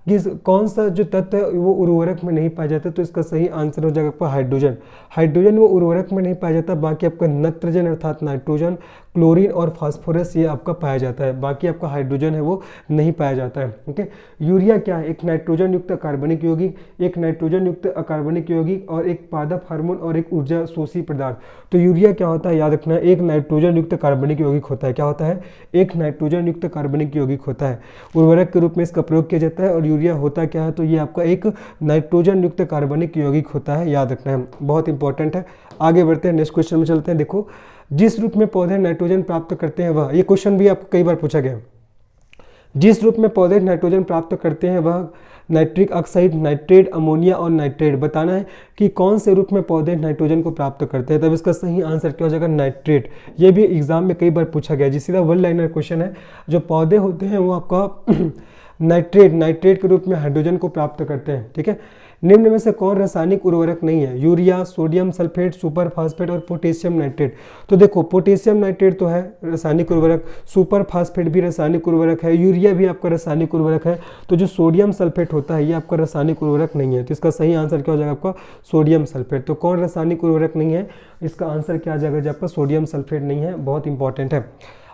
कि कौन सा जो तत्व है वो उर्वरक में नहीं पाया जाता। तो इसका सही आंसर हो जाएगा आपका हाइड्रोजन। हाइड्रोजन वो उर्वरक में नहीं पाया जाता, बाकी आपका नत्रजन अर्थात नाइट्रोजन, क्लोरीन और फास्फोरस ये आपका पाया जाता है। बाकी आपका हाइड्रोजन है वो नहीं पाया जाता है। ओके, यूरिया क्या है? एक नाइट्रोजन युक्त कार्बनिक यौगिक, एक नाइट्रोजन युक्त अकार्बनिक यौगिक और एक पादप हार्मोन और एक ऊर्जा शोषी पदार्थ। तो यूरिया क्या होता है? याद रखना, एक नाइट्रोजन युक्त कार्बनिक यौगिक होता है। क्या होता है? एक नाइट्रोजन युक्त कार्बनिक यौगिक होता है। उर्वरक के रूप में इसका प्रयोग किया जाता है। और यूरिया होता क्या है? तो ये आपका एक नाइट्रोजन युक्त कार्बनिक यौगिक होता है, याद रखना है, बहुत इंपॉर्टेंट है। आगे बढ़ते हैं, नेक्स्ट क्वेश्चन में चलते हैं। देखो, जिस रूप में पौधे नाइट्रोजन प्राप्त करते हैं वह, ये क्वेश्चन भी आपको कई बार पूछा गया। जिस रूप में पौधे नाइट्रोजन प्राप्त करते हैं वह नाइट्रिक ऑक्साइड, नाइट्रेट, अमोनिया और नाइट्रेट। बताना है कि कौन से रूप में पौधे नाइट्रोजन को प्राप्त करते हैं। तब इसका सही आंसर क्या हो जाएगा? नाइट्रेट। ये भी एग्जाम में कई बार पूछा गया, जी सीधा वन लाइनर क्वेश्चन है। जो पौधे होते हैं वो आपका नाइट्रेट के रूप में हाइड्रोजन को प्राप्त करते हैं। ठीक है, निम्न में से कौन रासायनिक उर्वरक नहीं है? Urea, sodium sulphate, super phosphate और पोटेशियम नाइट्रेट। तो देखो, पोटेशियम नाइट्रेट तो है रासायनिक उर्वरक, सुपर फास्फेट भी रासायनिक उर्वरक है, यूरिया भी आपका रासायनिक उर्वरक है। तो जो सोडियम सल्फेट होता है ये आपका रासायनिक उर्वरक नहीं है। तो इसका सही आंसर क्या हो जाएगा आपका? Sodium sulphate. तो कौन रासायनिक उर्वरक नहीं है? इसका आंसर क्या आ जाएगा? जो आपका सोडियम सल्फेट नहीं है, बहुत इंपॉर्टेंट है।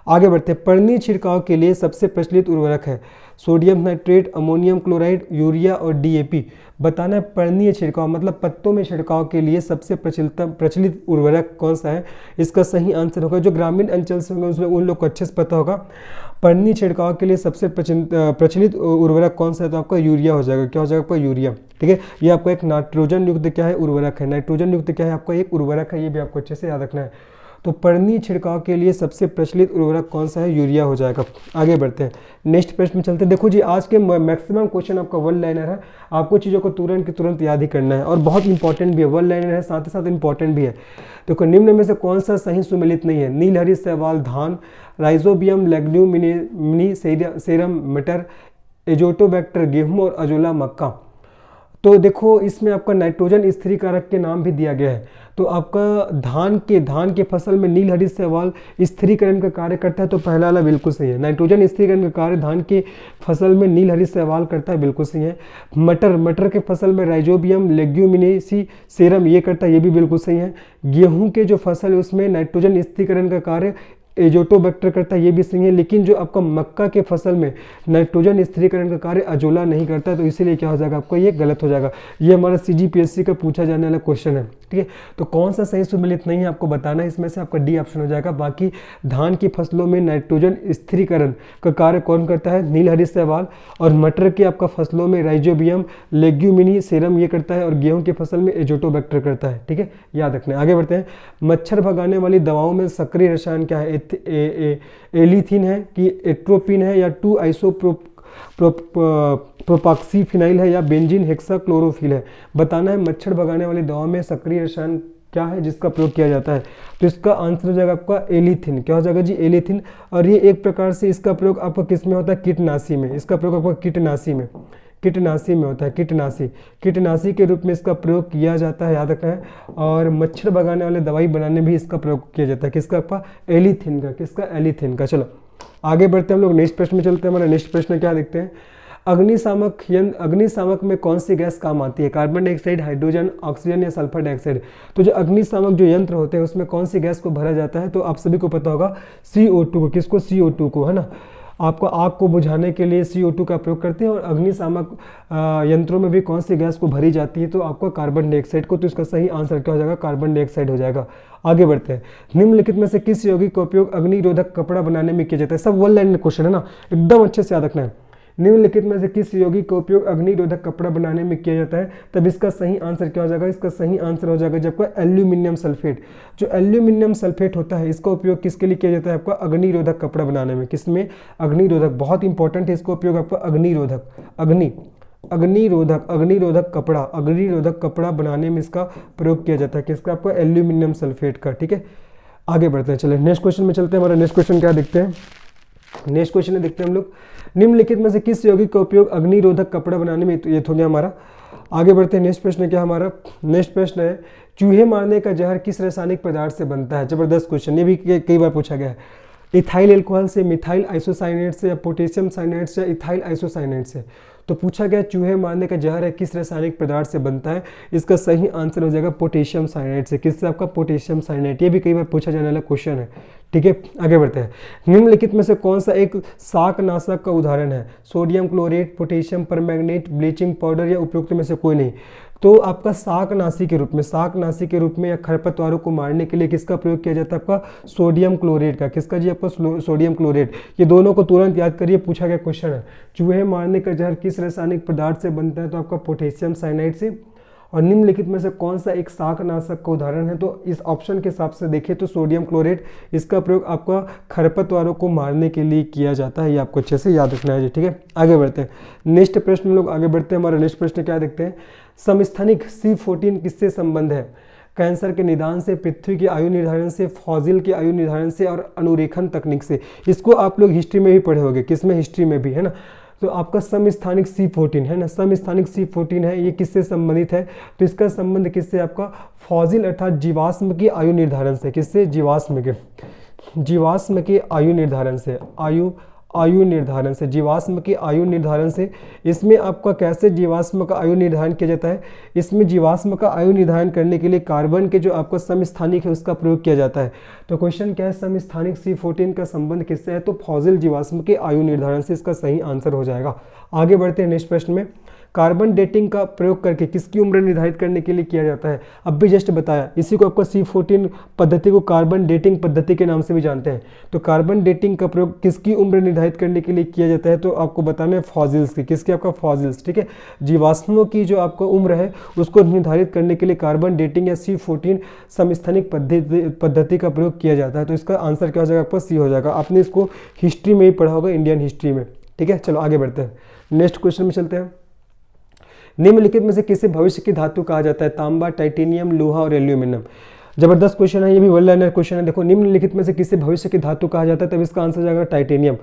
आगे बढ़ते हैं, पर्णीय छिड़काव के लिए सबसे प्रचलित उर्वरक है sodium nitrate, ammonium chloride, urea और डीएपी। बताना है पर्णीय छिड़काव मतलब पत्तों में छिड़काव के लिए सबसे प्रचलित उर्वरक कौन सा है। इसका सही आंसर होगा, जो ग्रामीण अंचल से होंगे उसमें उन लोग को अच्छे से पता होगा, पर्णीय छिड़काव के लिए सबसे प्रचलित उर्वरक कौन सा है, तो आपका यूरिया हो जाएगा। क्या हो जाएगा आपका यूरिया, ठीक है। ये आपका एक नाइट्रोजन युक्त क्या है उर्वरक है, नाइट्रोजन युक्त क्या है आपका एक उर्वरक है, ये भी आपको अच्छे से याद रखना है। तो पर्णीय छिड़काव के लिए सबसे प्रचलित उर्वरक कौन सा है, यूरिया हो जाएगा। आगे बढ़ते हैं, नेक्स्ट प्रश्न में चलते हैं। देखो जी आज के मैक्सिमम क्वेश्चन आपका वन लाइनर है, आपको चीज़ों को तुरंत की तुरंत याद ही करना है और बहुत इंपॉर्टेंट भी है, वन लाइनर है साथ ही साथ इंपॉर्टेंट भी है। देखो निम्न में से कौन सा सही सुमेलित नहीं है, नीलहरी शैवाल धान, राइजोबियम लेग्यूमिनी सेरम मटर, एजोटोबैक्टर गेहूं और अजोला मक्का। तो देखो इसमें आपका नाइट्रोजन स्थिरीकारक के नाम भी दिया गया है। तो आपका धान के फसल में नीलहरी शैवाल स्थिरीकरण का कार्य करता है, तो पहला वाला बिल्कुल सही है। नाइट्रोजन स्थिरीकरण का कार्य धान के फसल में नीलहरी शैवाल करता है, बिल्कुल सही है। मटर के फसल में राइजोबियम लेग्यूमिनेसी सेरम ये करता है, ये भी बिल्कुल सही है। गेहूं के जो फसल है उसमें नाइट्रोजन स्थिरीकरण का कार्य एजोटोबैक्टर करता है, ये भी सही है। लेकिन जो आपका मक्का के फसल में नाइट्रोजन स्थिरीकरण का कार्य अजोला नहीं करता है, तो इसीलिए क्या हो जाएगा आपको ये गलत हो जाएगा। ये हमारा CGPSC का पूछा जाने वाला क्वेश्चन है, ठीक है। तो कौन सा सही सुमेलित नहीं है आपको बताना है, इसमें से आपका डी ऑप्शन हो जाएगा। बाकी धान की फसलों में नाइट्रोजन स्थिरीकरण का कार्य कौन करता है, नीलहरी शैवाल, और मटर के आपका फसलों में राइजोबियम लेग्यूमिनी सेरम ये करता है, और गेहूं की फसल में एजोटोबैक्टर करता है, ठीक है, याद रखना है। आगे बढ़ते हैं, मच्छर भगाने वाली दवाओं में सक्रिय रसायन क्या है, एलिथिन है कि एट्रोपिन है या 2 प्रोपाक्सीफिनाइल है या बेंजीन हेक्साक्लोरोफिल है। बताना है मच्छर भगाने वाली दवा में सक्रिय रसायन क्या है जिसका प्रयोग किया जाता है, तो इसका आंसर हो जाएगा आपका एलिथिन। क्या हो जाएगा जी, एलिथिन। और ये एक प्रकार से इसका प्रयोग आपका किस में होता है, कीटनाशी में। इसका प्रयोग आपका कीटनाशी में होता है, कीटनाशी के रूप में इसका प्रयोग किया जाता है, याद रखना है। और मच्छर भगाने वाले दवाई बनाने में भी इसका प्रयोग किया जाता है, किसका आपका एलिथिन का, किसका एलिथिन का। चलो आगे बढ़ते हैं हम लोग, नेक्स्ट प्रश्न में चलते हैं। हमारा नेक्स्ट प्रश्न क्या देखते हैं, अग्निशामक में कौन सी गैस काम आती है, कार्बन डाइऑक्साइड, हाइड्रोजन, ऑक्सीजन या सल्फर डाइऑक्साइड। तो जो अग्निशामक जो यंत्र होते हैं उसमें कौन सी गैस को भरा जाता है, तो आप सभी को पता होगा CO2 को, किसको, CO2 को, है ना। आपको आग को बुझाने के लिए CO2 का प्रयोग करते हैं, और अग्निशामक यंत्रों में भी कौन सी गैस को भरी जाती है, तो आपको कार्बन डाइऑक्साइड को। तो इसका सही आंसर क्या हो जाएगा, कार्बन डाइऑक्साइड हो जाएगा। आगे बढ़ते हैं, निम्नलिखित में से किस यौगिक का उपयोग अग्निरोधक कपड़ा बनाने में किया जाता है। सब वन लाइन में क्वेश्चन है ना, एकदम अच्छे से याद रखना है। निम्नलिखित में से किस यौगिक का उपयोग अग्निरोधक कपड़ा बनाने में किया जाता है, तब इसका सही आंसर क्या हो जाएगा, इसका सही आंसर हो जाएगा जब आपका एल्यूमिनियम सल्फेट। जो एल्यूमिनियम सल्फेट होता है इसका उपयोग किसके लिए किया जाता है, आपका अग्निरोधक कपड़ा बनाने में। किसमें, अग्निरोधक, बहुत इंपॉर्टेंट है इसका उपयोग आपका अग्निरोधक कपड़ा बनाने में इसका प्रयोग किया जाता है, किसका, आपका एल्यूमिनियम सल्फेट का, ठीक है। आगे बढ़ते हैं, चलिए नेक्स्ट क्वेश्चन में चलते हैं। हमारा नेक्स्ट क्वेश्चन क्या देखते हैं, नेक्स्ट क्वेश्चन में देखते हैं हम लोग, निम्नलिखित में से किस यौगिक का उपयोग अग्निरोधक कपड़ा बनाने में, तो ये हो गया हमारा। आगे बढ़ते हैं, नेक्स्ट प्रश्न क्या हमारा, नेक्स्ट प्रश्न है, चूहे मारने का जहर किस रासायनिक पदार्थ से बनता है। जबरदस्त क्वेश्चन, ये भी कई बार पूछा गया है। इथाइल एल्कोहल से, मिथाइल आइसोसाइनेट से, या पोटेशियम साइनेट से, या इथाइल आइसोसाइनेट से। तो पूछा गया चूहे मारने का जहर है किस रासायनिक पदार्थ से बनता है, इसका सही आंसर हो जाएगा पोटेशियम साइनेट से। किससे, आपका पोटेशियम साइनेट। ये भी कई बार पूछा जाने वाला क्वेश्चन है, ठीक है। आगे बढ़ते हैं, निम्नलिखित में से कौन सा एक शाकनाशक का उदाहरण है, sodium chlorate, potassium permanganate, bleaching powder, या उपयुक्त में से कोई नहीं। तो आपका शाकनाशी के रूप में या खरपतवारों को मारने के लिए किसका प्रयोग किया जाता है, आपका सोडियम क्लोरेट का। किसका जी, आपका सोडियम क्लोरेट। ये दोनों को तुरंत याद करिए, पूछा गया क्वेश्चन है। चूहे मारने का जहर किस रासायनिक पदार्थ से बनता है, तो आपका पोटेशियम साइनाइड से। और निम्नलिखित में से कौन सा एक शाकनाशक का उदाहरण है, तो इस ऑप्शन के हिसाब से देखिए तो सोडियम क्लोरेट, इसका प्रयोग आपका खरपतवारों को मारने के लिए किया जाता है, ये आपको अच्छे से याद रखना है जी, ठीक है। आगे बढ़ते हैं, नेक्स्ट प्रश्न में लोग आगे बढ़ते हैं। हमारा नेक्स्ट प्रश्न क्या देखते हैं, समस्थानिक C14 किससे संबंध है, कैंसर के निदान से, पृथ्वी की आयु निर्धारण से, फॉजिल की आयु निर्धारण से, और अनुरेखन तकनीक से। इसको आप लोग हिस्ट्री में भी पढ़े होंगे, किसमें, हिस्ट्री में भी, है ना। तो आपका समस्थानिक C14 है ना, समस्थानिक C14 है, ये किससे संबंधित है, तो इसका संबंध किससे, आपका फॉजिल अर्थात जीवाश्म की आयु निर्धारण से। किससे, जीवाश्म के आयु निर्धारण से, आयु निर्धारण से, जीवाश्म की आयु निर्धारण से। इसमें आपका कैसे जीवाश्म का आयु निर्धारण किया जाता है, इसमें जीवाश्म का आयु निर्धारण करने के लिए कार्बन के जो आपका समस्थानिक है उसका प्रयोग किया जाता है। तो क्वेश्चन क्या है, समस्थानिक C14 का संबंध किससे है, तो फॉसिल जीवाश्म के आयु निर्धारण से इसका सही आंसर हो जाएगा। आगे बढ़ते हैं नेक्स्ट प्रश्न में। कार्बन डेटिंग का प्रयोग करके किसकी उम्र निर्धारित करने के लिए किया जाता है, अब भी जस्ट बताया। इसी को आपको C14 पद्धति को कार्बन डेटिंग पद्धति के नाम से भी जानते हैं। तो कार्बन डेटिंग का प्रयोग किसकी उम्र निर्धारित करने के लिए किया जाता है, तो आपको बताना है फॉसिल्स की। किसकी, आपका फॉसिल्स, ठीक है। जीवाश्मों की जो आपका उम्र है उसको निर्धारित करने के लिए कार्बन डेटिंग या C14 समस्थानिक पद्धति का प्रयोग किया जाता है। तो इसका आंसर क्या हो जाएगा, आपका सी हो जाएगा। आपने इसको हिस्ट्री में ही पढ़ा होगा, इंडियन हिस्ट्री में, ठीक है। चलो आगे बढ़ते हैं, नेक्स्ट क्वेश्चन में चलते हैं। निम्नलिखित में से किसे भविष्य की धातु कहा जाता है, तांबा, टाइटेनियम, लोहा और एल्यूमिनियम। जबरदस्त क्वेश्चन है, ये भी वन लाइनर क्वेश्चन है। देखो, निम्नलिखित में से किसे भविष्य की धातु कहा जाता है, तब इसका आंसर जाएगा टाइटेनियम।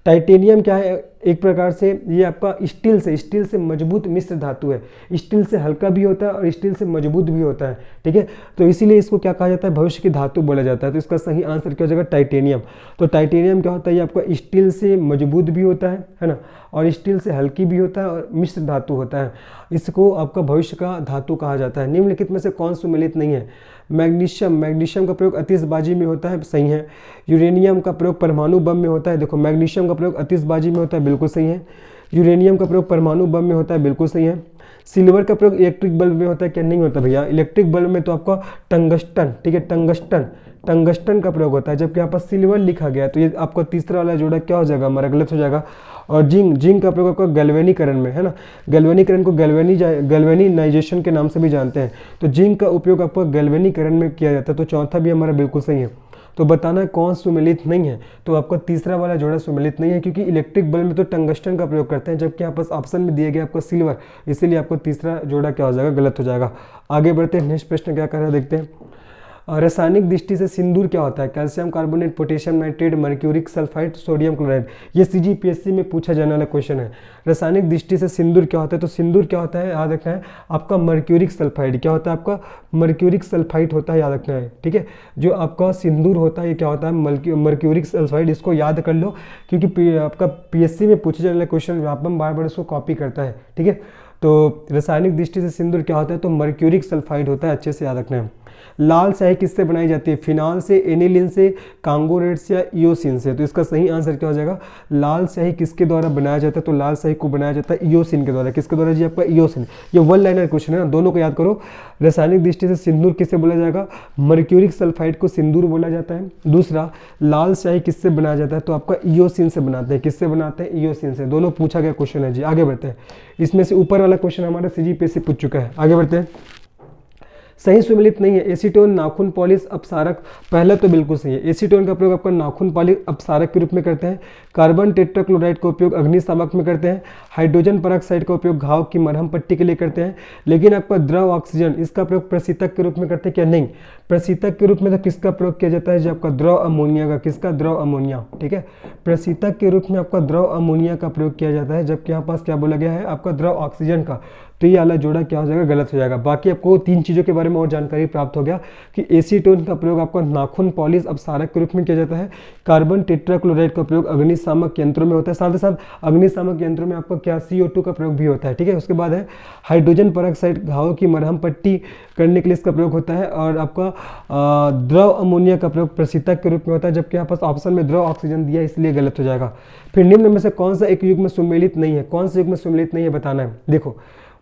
टाइटेनियम क्या है, एक प्रकार से ये आपका स्टील से मजबूत मिश्र धातु है। स्टील से हल्का भी होता है और स्टील से मजबूत भी होता है, ठीक है। तो इसीलिए इसको क्या कहा जाता है, भविष्य की धातु बोला जाता है। तो इसका सही आंसर क्या हो जाएगा, टाइटेनियम। तो टाइटेनियम क्या होता है, ये आपका स्टील से मजबूत भी होता है ना, और स्टील से हल्की भी होता है और मिश्र धातु होता है। इसको आपका भविष्य का धातु कहा जाता है। निम्नलिखित में से कौन सुमेलित नहीं है, मैग्नीशियम का प्रयोग आतिशबाजी में होता है, सही है। यूरेनियम का प्रयोग परमाणु बम में होता है, देखो मैग्नीशियम का प्रयोग आतिशबाजी में होता है, बिल्कुल सही है। यूरेनियम का प्रयोग परमाणु बम में होता है, बिल्कुल सही है। सिल्वर का प्रयोग इलेक्ट्रिक बल्ब में होता है, क्या नहीं होता भैया, इलेक्ट्रिक बल्ब में तो आपका टंगस्टन, ठीक है, टंगस्टन का प्रयोग होता है। जबकि यहाँ पर सिल्वर लिखा गया तो ये आपका तीसरा वाला जोड़ा क्या हो जाएगा, हमारा गलत हो जाएगा। और जिंक का प्रयोग आपका गैल्वेनीकरण में है ना, गैल्वेनीकरण को गैल्वेनिनाइजेशन के नाम से भी जानते हैं। तो जिंक का उपयोग आपका गैल्वेनीकरण में किया जाता है। तो चौथा भी हमारा बिल्कुल सही है। तो बताना कौन सुमेलित नहीं है, तो आपका तीसरा वाला जोड़ा सुमेलित नहीं है, क्योंकि इलेक्ट्रिक बल्ब में तो टंगस्टन का प्रयोग करते हैं, जबकि यहाँ पर ऑप्शन में दिया गया आपका सिल्वर, इसीलिए आपको तीसरा जोड़ा क्या हो जाएगा, गलत हो जाएगा। आगे बढ़ते हैं, नेक्स्ट प्रश्न क्या कर रहा है देखते हैं। रासायनिक दृष्टि से सिंदूर क्या होता है, calcium carbonate, potassium nitrate, mercuric sulphide, sodium chloride. ये CGPSC में पूछा जाने वाला क्वेश्चन है। रासायनिक दृष्टि से सिंदूर क्या होता है, तो सिंदूर क्या होता है, याद रखना है आपका मर्क्यूरिक सल्फाइड। क्या होता है, आपका मर्क्यूरिक सल्फाइड होता है, याद रखना है, ठीक है। जो आपका सिंदूर होता है ये क्या होता है, मर्क्यूरिक सल्फाइड। इसको याद कर लो, क्योंकि आपका PSC में पूछे जाने वाला क्वेश्चन यहाँ पर बार बार इसको कॉपी करता है, ठीक है। तो रासायनिक दृष्टि से सिंदूर क्या होता है, तो मर्क्यूरिक सल्फाइड होता है, अच्छे से याद रखना है। लाल स्याही किससे बनाई जाती है, फिनाल से, एनिलीन से, कांगोरेट्स या इयोसिन से। तो इसका सही आंसर क्या हो जाएगा, लाल स्याही किसके द्वारा बनाया जाता है, तो लाल स्याही को बनाया जाता है इयोसिन के द्वारा। किसके द्वारा जी, आपका इयोसिन। ये वन लाइनर क्वेश्चन है ना, दोनों को याद करो। रासायनिक दृष्टि से सिंदूर किससे बोला जाएगा, मर्क्यूरिक सल्फाइड को सिंदूर बोला जाता है। दूसरा, लाल स्याही किससे बनाया जाता है, तो आपका इयोसिन से बनाते हैं। किससे बनाते हैं, इयोसिन से। दोनों पूछा गया क्वेश्चन है जी। आगे बढ़ते हैं, इसमें से ऊपर वाला क्वेश्चन हमारा CGPSC पूछ चुका है। आगे बढ़ते हैं, सही सुमेलित नहीं है, एसीटोन नाखून पॉलिश अपसारक। पहला तो बिल्कुल सही है, एसीटोन का प्रयोग आपका नाखून पॉलिश अपसारक के रूप में करते हैं। कार्बन टेट्राक्लोराइड का उपयोग अग्निशामक में करते हैं। हाइड्रोजन पेरोक्साइड का उपयोग घाव की मरहम पट्टी के लिए करते हैं। लेकिन आपका द्रव ऑक्सीजन, इसका प्रयोग प्रशीतक के रूप में करते हैं, क्या नहीं। प्रशीतक के रूप में तो किसका प्रयोग किया जाता है जी, आपका द्रव अमोनिया का। किसका, द्रव अमोनिया, ठीक है। प्रशीतक के रूप में आपका द्रव अमोनिया का प्रयोग किया जाता है, जबकि यहाँ पास क्या बोला गया है, आपका द्रव ऑक्सीजन का। तो ये वाला जोड़ा क्या हो जाएगा, गलत हो जाएगा। बाकी आपको तीन चीज़ों के बारे में और जानकारी प्राप्त हो गया कि एसीटोन का प्रयोग आपका नाखून पॉलिश अपसारक के रूप में किया जाता है। कार्बन टेट्राक्लोराइड का प्रयोग अग्निशामक यंत्रों में होता है। साथ ही साथ अग्निशामक यंत्रों में आपका क्या, CO2 का प्रयोग भी होता है, ठीक है। उसके बाद है हाइड्रोजन पेरोक्साइड, घावों की मरहम पट्टी करने के लिए इसका प्रयोग होता है। और आपका द्रव अमोनिया का प्रयोग प्रशीतक के रूप में होता है, जबकि यहाँ पास ऑप्शन में द्रव ऑक्सीजन दिया, इसलिए गलत हो जाएगा। फिर निम्न में से कौन सा एक युग्म में सुमेलित नहीं है, कौन सा युग्म में सुमेलित नहीं है बताना है। देखो,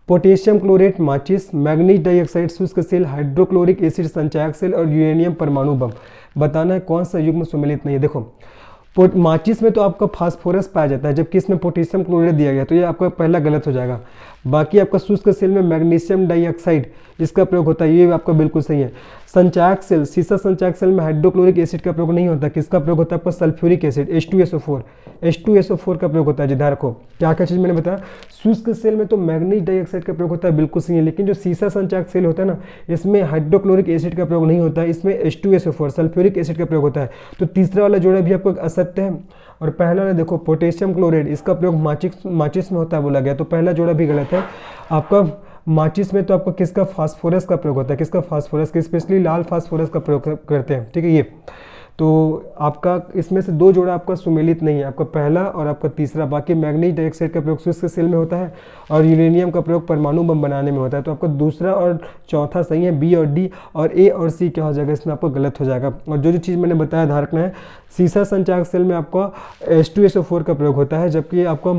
पोटेशियम क्लोरेट माचिस, मैग्नीज डाइऑक्साइड शुष्क सेल, हाइड्रोक्लोरिक एसिड संचायक सेल और यूरेनियम परमाणु बम। बताना है कौन सा युग्म सुमेलित नहीं है। देखो, माचिस में तो आपका फास्फोरस पाया जाता है, जबकि इसमें पोटेशियम क्लोराइड दिया गया, तो ये आपका पहला गलत हो जाएगा। बाकी आपका शुष्क सेल में मैग्नीशियम डाइऑक्साइड इसका प्रयोग होता है, ये आपका बिल्कुल सही है। संचायक सेल, सीसा संचायक सेल में हाइड्रोक्लोरिक एसिड का प्रयोग नहीं होता। किसका प्रयोग होता है, आपका सल्फ्यूरिक एसिड, H2SO4 का प्रयोग होता है जी। ध्यान रखो, क्या क्या चीज़ मैंने बताया। शुष्क सेल में तो मैग्नीज डाइऑक्साइड का प्रयोग होता है, बिल्कुल सही है। लेकिन जो सीसा संचायक सेल होता है ना, इसमें हाइड्रोक्लोरिक एसिड का प्रयोग नहीं होता है, इसमें H2SO4 सल्फ्यूरिक एसिड का प्रयोग होता है। तो तीसरा वाला जोड़ा भी आपको असत्य है। और पहला वाला देखो, पोटेशियम क्लोराइड, इसका प्रयोग माचिस में होता है बोला गया, तो पहला जोड़ा भी गलत है। आपका माचिस में तो आपका किसका, फास्फोरस का प्रयोग होता है। किसका, फास्फोरस का, स्पेशली लाल फास्फोरस का प्रयोग करते हैं, ठीक है। ये तो आपका इसमें से 2 जोड़ा आपका सुमेलित नहीं है, आपका पहला और आपका तीसरा। बाकी मैग्नीज डाइऑक्साइड का प्रयोग स्विस के सेल में होता है और यूरेनियम का प्रयोग परमाणु बम बनाने में होता है। तो आपका दूसरा और चौथा सही है, बी और डी, और ए और सी क्या हो जाएगा इसमें आपको गलत हो जाएगा। और जो चीज़ मैंने बताया ध्यान रखना है, सीसा संचारक सेल में आपका H2SO4 का प्रयोग होता है, जबकि आपका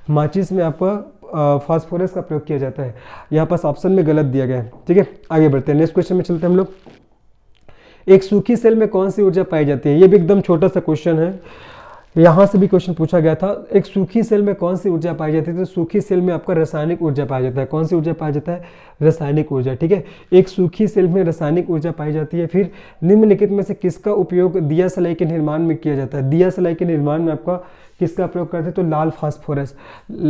माचिस में आपका फास्फोरस का प्रयोग किया जाता है। यहाँ पास ऑप्शन में गलत दिया गया है। ठीक है, आगे बढ़ते हैं, नेक्स्ट क्वेश्चन में चलते हैं हम लोग। एक सूखी सेल में कौन सी ऊर्जा पाई जाती है? ये भी एकदम छोटा सा क्वेश्चन है, यहाँ से भी क्वेश्चन पूछा गया था। एक सूखी सेल में कौन सी ऊर्जा पाई जाती है? तो सूखी सेल में आपका रासायनिक ऊर्जा पाया जाता है। कौन सी ऊर्जा पाया जाता है? रासायनिक ऊर्जा। ठीक है, एक सूखी सेल में रासायनिक ऊर्जा पाई जाती है। फिर निम्नलिखित में से किसका उपयोग दिया सलाई के निर्माण में किया जाता है? दिया सलाई के निर्माण में आपका किसका प्रयोग करते हैं? तो लाल फास्फोरस,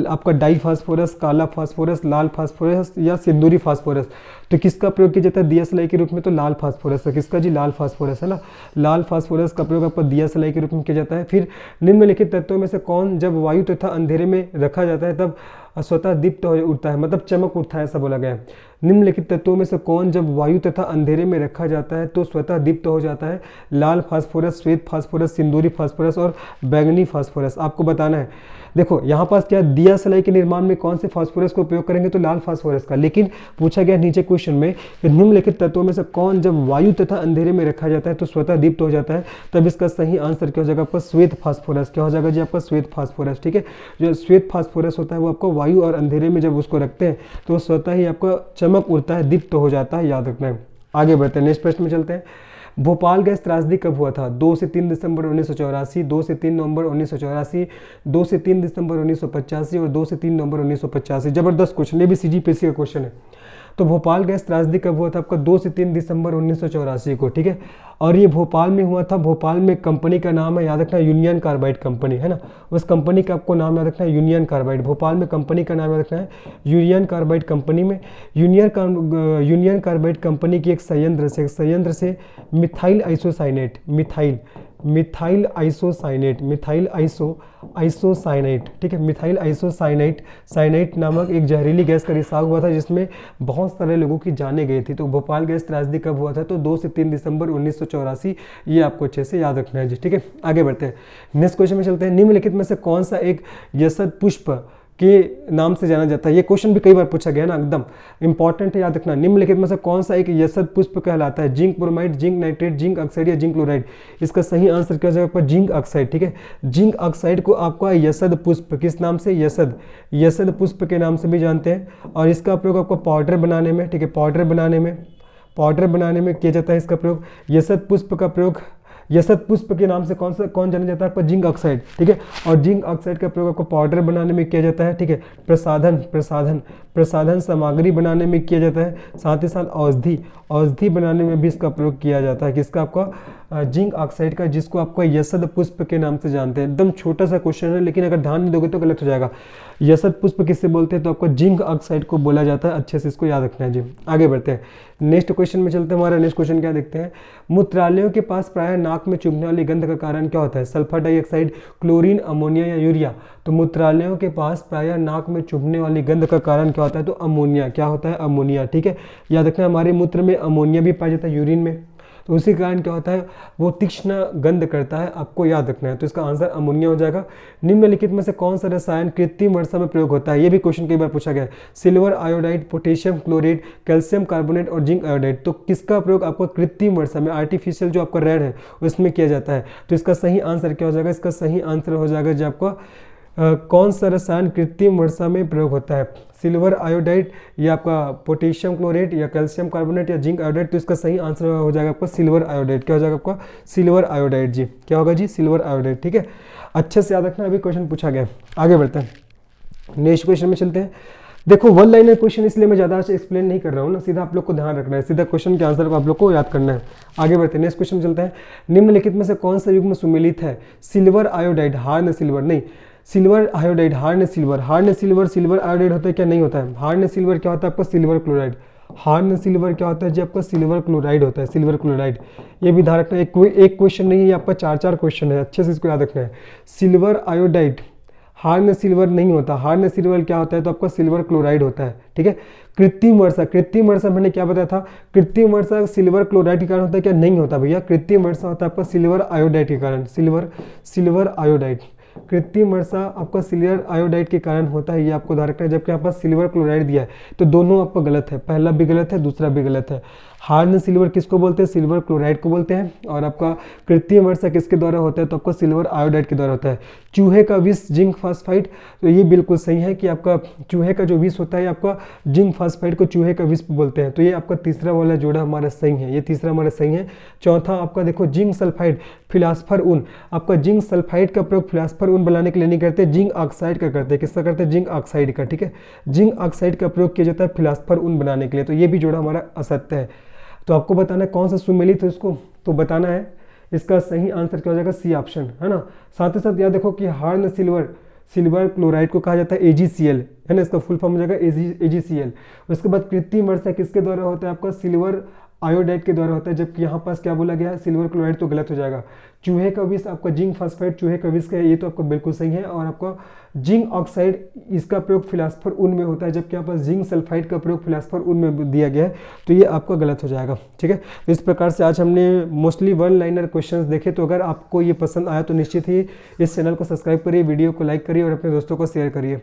आपका डाई फास्फोरस, काला फास्फोरस, लाल फास्फोरस या सिंदूरी फास्फोरस। तो किसका प्रयोग किया जाता है दिया सलाई के रूप में? तो लाल फास्फोरस है। किसका जी? लाल फास्फोरस है ना। लाल फास्फोरस का प्रयोग आपका दिया सलाई के रूप में किया जाता है। फिर निम्नलिखित तत्वों में से कौन जब वायु तथा अंधेरे में रखा जाता है तब स्वतः दीप्त हो उठता है, मतलब चमक उठता है, ऐसा बोला गया है। निम्नलिखित तत्वों में से कौन जब वायु तथा अंधेरे में रखा जाता है तो स्वतः दीप्त हो जाता है? लाल फास्फोरस, श्वेत फास्फोरस, सिंदूरी फास्फोरस और बैंगनी फास्फोरस। आपको बताना है, देखो यहाँ पास क्या दिया सलाई के निर्माण में कौन से फास्फोरस का उपयोग करेंगे? तो लाल फास्फोरस का। लेकिन पूछा गया नीचे क्वेश्चन में निम्नलिखित तत्वों में से कौन जब वायु तथा अंधेरे में रखा जाता है तो स्वतः दीप्त हो जाता है? तब इसका सही आंसर क्या हो जाएगा आपका? श्वेत फास्फोरस। क्या हो जाएगा जी आपका? श्वेत फास्फोरस। ठीक है, जो श्वेत फास्फोरस होता है वो आपको वायु और अंधेरे में जब उसको रखते हैं तो स्वतः ही आपका चमक उड़ता है, दीप्त हो जाता है, याद रखना है। आगे बढ़ते हैं, नेक्स्ट प्रश्न में चलते हैं। भोपाल गैस त्रासदी कब हुआ था? 2 से 3 दिसंबर 1984, 2 से 3 नवंबर 1984, 2 से 3 दिसंबर 1985 और 2 से 3 नवंबर 1985। जबरदस्त क्वेश्चन, ये भी CGPSC का क्वेश्चन है। तो भोपाल गैस त्रासदी कब हुआ था आपका? 2 से 3 दिसंबर 1984 को। ठीक है, और ये भोपाल में हुआ था। भोपाल में कंपनी का नाम है, याद रखना, यूनियन कार्बाइड कंपनी है ना। उस कंपनी का आपको नाम याद रखना है, यूनियन कार्बाइड। भोपाल में कंपनी का नाम याद रखना है, यूनियन कार्बाइड कंपनी में। यूनियन कार्बाइड कंपनी की एक संयंत्र से मिथाइल आइसोसाइनेट, ठीक है, मिथाइल आइसोसाइनेट नामक एक जहरीली गैस का रिसाव हुआ था जिसमें बहुत सारे लोगों की जानें गई थी। तो भोपाल गैस त्रासदी कब हुआ था? तो 2 से 3 दिसंबर 1984। ये आपको अच्छे से याद रखना है जी। ठीक है, आगे बढ़ते हैं, नेक्स्ट क्वेश्चन में चलते हैं। निम्नलिखित में से कौन सा एक यशद पुष्प के नाम से जाना जाता है? ये क्वेश्चन भी कई बार पूछा गया ना, एकदम इंपॉर्टेंट है, याद रखना। निम्नलिखित में से कौन सा एक यशद पुष्प कहलाता है? Zinc bromide, zinc nitrate, zinc oxide या जिंक क्लोराइड? इसका सही आंसर क्या हो जाएगा आपका? Zinc oxide. ठीक है, जिंक ऑक्साइड को आपका यशद पुष्प किस नाम से? यशद पुष्प के नाम से भी जानते हैं। और इसका प्रयोग आपको पाउडर बनाने में, ठीक है, पाउडर बनाने में किया जाता है इसका प्रयोग। यशद पुष्प का प्रयोग, यशद पुष्प के नाम से कौन जाना जाता है आपका? Zinc oxide. ठीक है, और जिंक ऑक्साइड का प्रयोग आपको पाउडर बनाने में किया जाता है। ठीक है, प्रसाधन सामग्री बनाने में किया जाता है। साथ ही साथ औषधि बनाने में भी इसका प्रयोग किया जाता है। किसका? आपका जिंक ऑक्साइड का, जिसको आपको यशद पुष्प के नाम से जानते हैं। एकदम छोटा सा क्वेश्चन है, लेकिन अगर ध्यान नहीं दोगे तो गलत हो जाएगा। यशद पुष्प किससे बोलते हैं? तो आपको जिंक ऑक्साइड को बोला जाता है। अच्छे से इसको याद रखना है जी। आगे बढ़ते हैं, नेक्स्ट क्वेश्चन में चलते हैं। हमारा नेक्स्ट क्वेश्चन क्या देखते हैं? मूत्रालयों के पास प्रायः नाक में चुभने वाली गंध का कारण क्या होता है? सल्फर डाइऑक्साइड, क्लोरीन, अमोनिया या यूरिया? तो मूत्रालयों के पास प्रायः नाक में चुभने वाली गंध का कारण क्या होता है? तो अमोनिया। क्या होता है? अमोनिया। ठीक है, याद रखना, हमारे मूत्र में अमोनिया भी पाया जाता है, यूरिन में। तो उसी कारण क्या होता है? वो तीक्ष्ण गंध करता है, आपको याद रखना है। तो इसका आंसर अमोनिया हो जाएगा। निम्नलिखित में से कौन सा रसायन कृत्रिम वर्षा में प्रयोग होता है? ये भी क्वेश्चन कई बार पूछा गया है। Silver iodide, potassium chloride, calcium carbonate और जिंक आयोडाइड। तो किसका प्रयोग आपको कृत्रिम वर्षा में, आर्टिफिशियल जो आपका रेन है उसमें किया जाता है? तो इसका सही आंसर क्या हो जाएगा? इसका सही आंसर हो जाएगा जो आपका कौन सा रसायन कृत्रिम वर्षा में प्रयोग होता है? सिल्वर आयोडाइड या आपका पोटेशियम क्लोराइड या कैल्शियम कार्बोनेट या जिंक आयोडाइड? तो इसका सही आंसर हो जाएगा आपका सिल्वर आयोडाइड। क्या हो जाएगा आपका? सिल्वर आयोडाइड जी। क्या होगा जी? Silver iodide. ठीक है, अच्छे से याद रखना, अभी क्वेश्चन पूछा गया। आगे बढ़ते हैं, नेक्स्ट क्वेश्चन में चलते हैं। देखो, वन लाइनर क्वेश्चन इसलिए मैं ज़्यादा एक्सप्लेन नहीं कर रहा हूँ ना, सीधा आप लोग को ध्यान रखना है, सीधा क्वेश्चन के आंसर को आप लोग को याद करना है। आगे बढ़ते हैं, नेक्स्ट क्वेश्चन चलता है। निम्नलिखित में से कौन सा युग्म सुमेलित है? सिल्वर आयोडाइड, हार्न सिल्वर, नहीं, silver iodide, horn silver silver iodide होता है क्या? नहीं होता है। हार्न सिल्वर क्या होता है आपका? Silver chloride. हार्न सिल्वर क्या होता है जी आपका? सिल्वर क्लोराइड होता है, सिल्वर क्लोराइड। ये भी ध्यान रखना है, एक क्वेश्चन नहीं है, ये आपका 4 क्वेश्चन है, अच्छे से इसको याद रखना है। सिल्वर आयोडाइड, हार्ड सिल्वर नहीं होता। हार्ड सिल्वर क्या होता है, तो आपका सिल्वर क्लोराइड होता है, ठीक है। कृत्रिम वर्षा, कृत्रिम वर्षा मैंने क्या बताया था, कृत्रिम वर्षा सिल्वर क्लोराइड के कारण होता है क्या, नहीं होता भैया। कृत्रिम वर्षा होता है आपका सिल्वर आयोडाइड के कारण, सिल्वर आयोडाइड। कृत्रिम वर्षा आपका सिल्वर आयोडाइड के कारण होता है, ये आपको ध्यान रखना है। जबकि यहाँ पर सिल्वर क्लोराइड दिया है, तो दोनों आपका गलत है, पहला भी गलत है, दूसरा भी गलत है। हार्ड सिल्वर किसको बोलते हैं, सिल्वर क्लोराइड को बोलते हैं। और आपका कृत्रिम वर्षा किसके द्वारा होता है, तो आपका सिल्वर आयोडाइड के द्वारा होता है। चूहे का विष जिंक फास्फाइड, तो ये बिल्कुल सही है कि आपका चूहे का जो विष होता है आपका जिंक फास्फाइड को चूहे का विष बोलते हैं। तो ये आपका तीसरा वाला जोड़ा हमारा सही है, ये तीसरा हमारा सही है। चौथा आपका देखो जिंक सल्फाइड फिलास्फर ऊन, आपका जिंक सल्फाइड का प्रयोग फिलास्फर ऊन बनाने के लिए नहीं करते, जिंक ऑक्साइड का करते हैं। किसका करते हैं, जिंक ऑक्साइड का, ठीक है। जिंक ऑक्साइड का प्रयोग किया जाता है फिलास्फर ऊन बनाने के लिए। तो ये भी जोड़ा हमारा असत्य है। तो आपको बताना है कौन सा सुमेलित है इसको, तो बताना है इसका सही आंसर क्या हो जाएगा, सी ऑप्शन, है ना। साथ ही साथ याद देखो कि हार्ड सिल्वर क्लोराइड को कहा जाता है AgCl, है ना, इसका फुल फॉर्म हो जाएगा AgCl। उसके बाद कृत्रिम वर्षा किसके द्वारा होता है, आपका सिल्वर आयोडाइड के द्वारा होता है। जबकि यहाँ पास क्या बोला गया है, सिल्वर क्लोराइड, तो गलत हो जाएगा। चूहे का विष आपका जिंक फास्फाइड चूहे का विष का है, ये तो आपका बिल्कुल सही है। और आपका जिंक ऑक्साइड इसका प्रयोग फिलास्फर ऊन में होता है, जबकि यहाँ पर जिंक सल्फाइड का प्रयोग फिलास्फर ऊन में दिया गया है, तो ये आपका गलत हो जाएगा, ठीक है। तो इस प्रकार से आज हमने मोस्टली वन लाइनर क्वेश्चंस देखे। तो अगर आपको ये पसंद आया तो निश्चित ही इस चैनल को सब्सक्राइब करिए, वीडियो को लाइक करिए और अपने दोस्तों को शेयर करिए।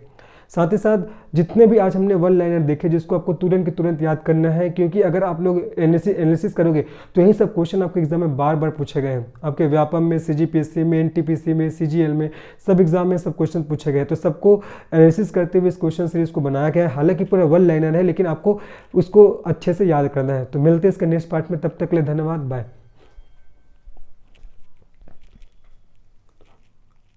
साथ ही साथ जितने भी आज हमने वन लाइनर देखे जिसको आपको तुरंत के तुरंत याद करना है, क्योंकि अगर आप लोग एनालिसिस करोगे तो यही सब क्वेश्चन आपके एग्जाम में बार बार पूछे गए हैं। आपके व्यापम में, CGPSC में, NTPC में, CGL में, सब एग्जाम में सब क्वेश्चन पूछे गए। तो सबको एनालिसिस करते हुए इस क्वेश्चन सीरीज को बनाया गया है। हालांकि पूरा वन लाइनर है, लेकिन आपको उसको अच्छे से याद करना है। तो मिलते हैं इसके नेक्स्ट पार्ट में, तब तक के लिए धन्यवाद, बाय।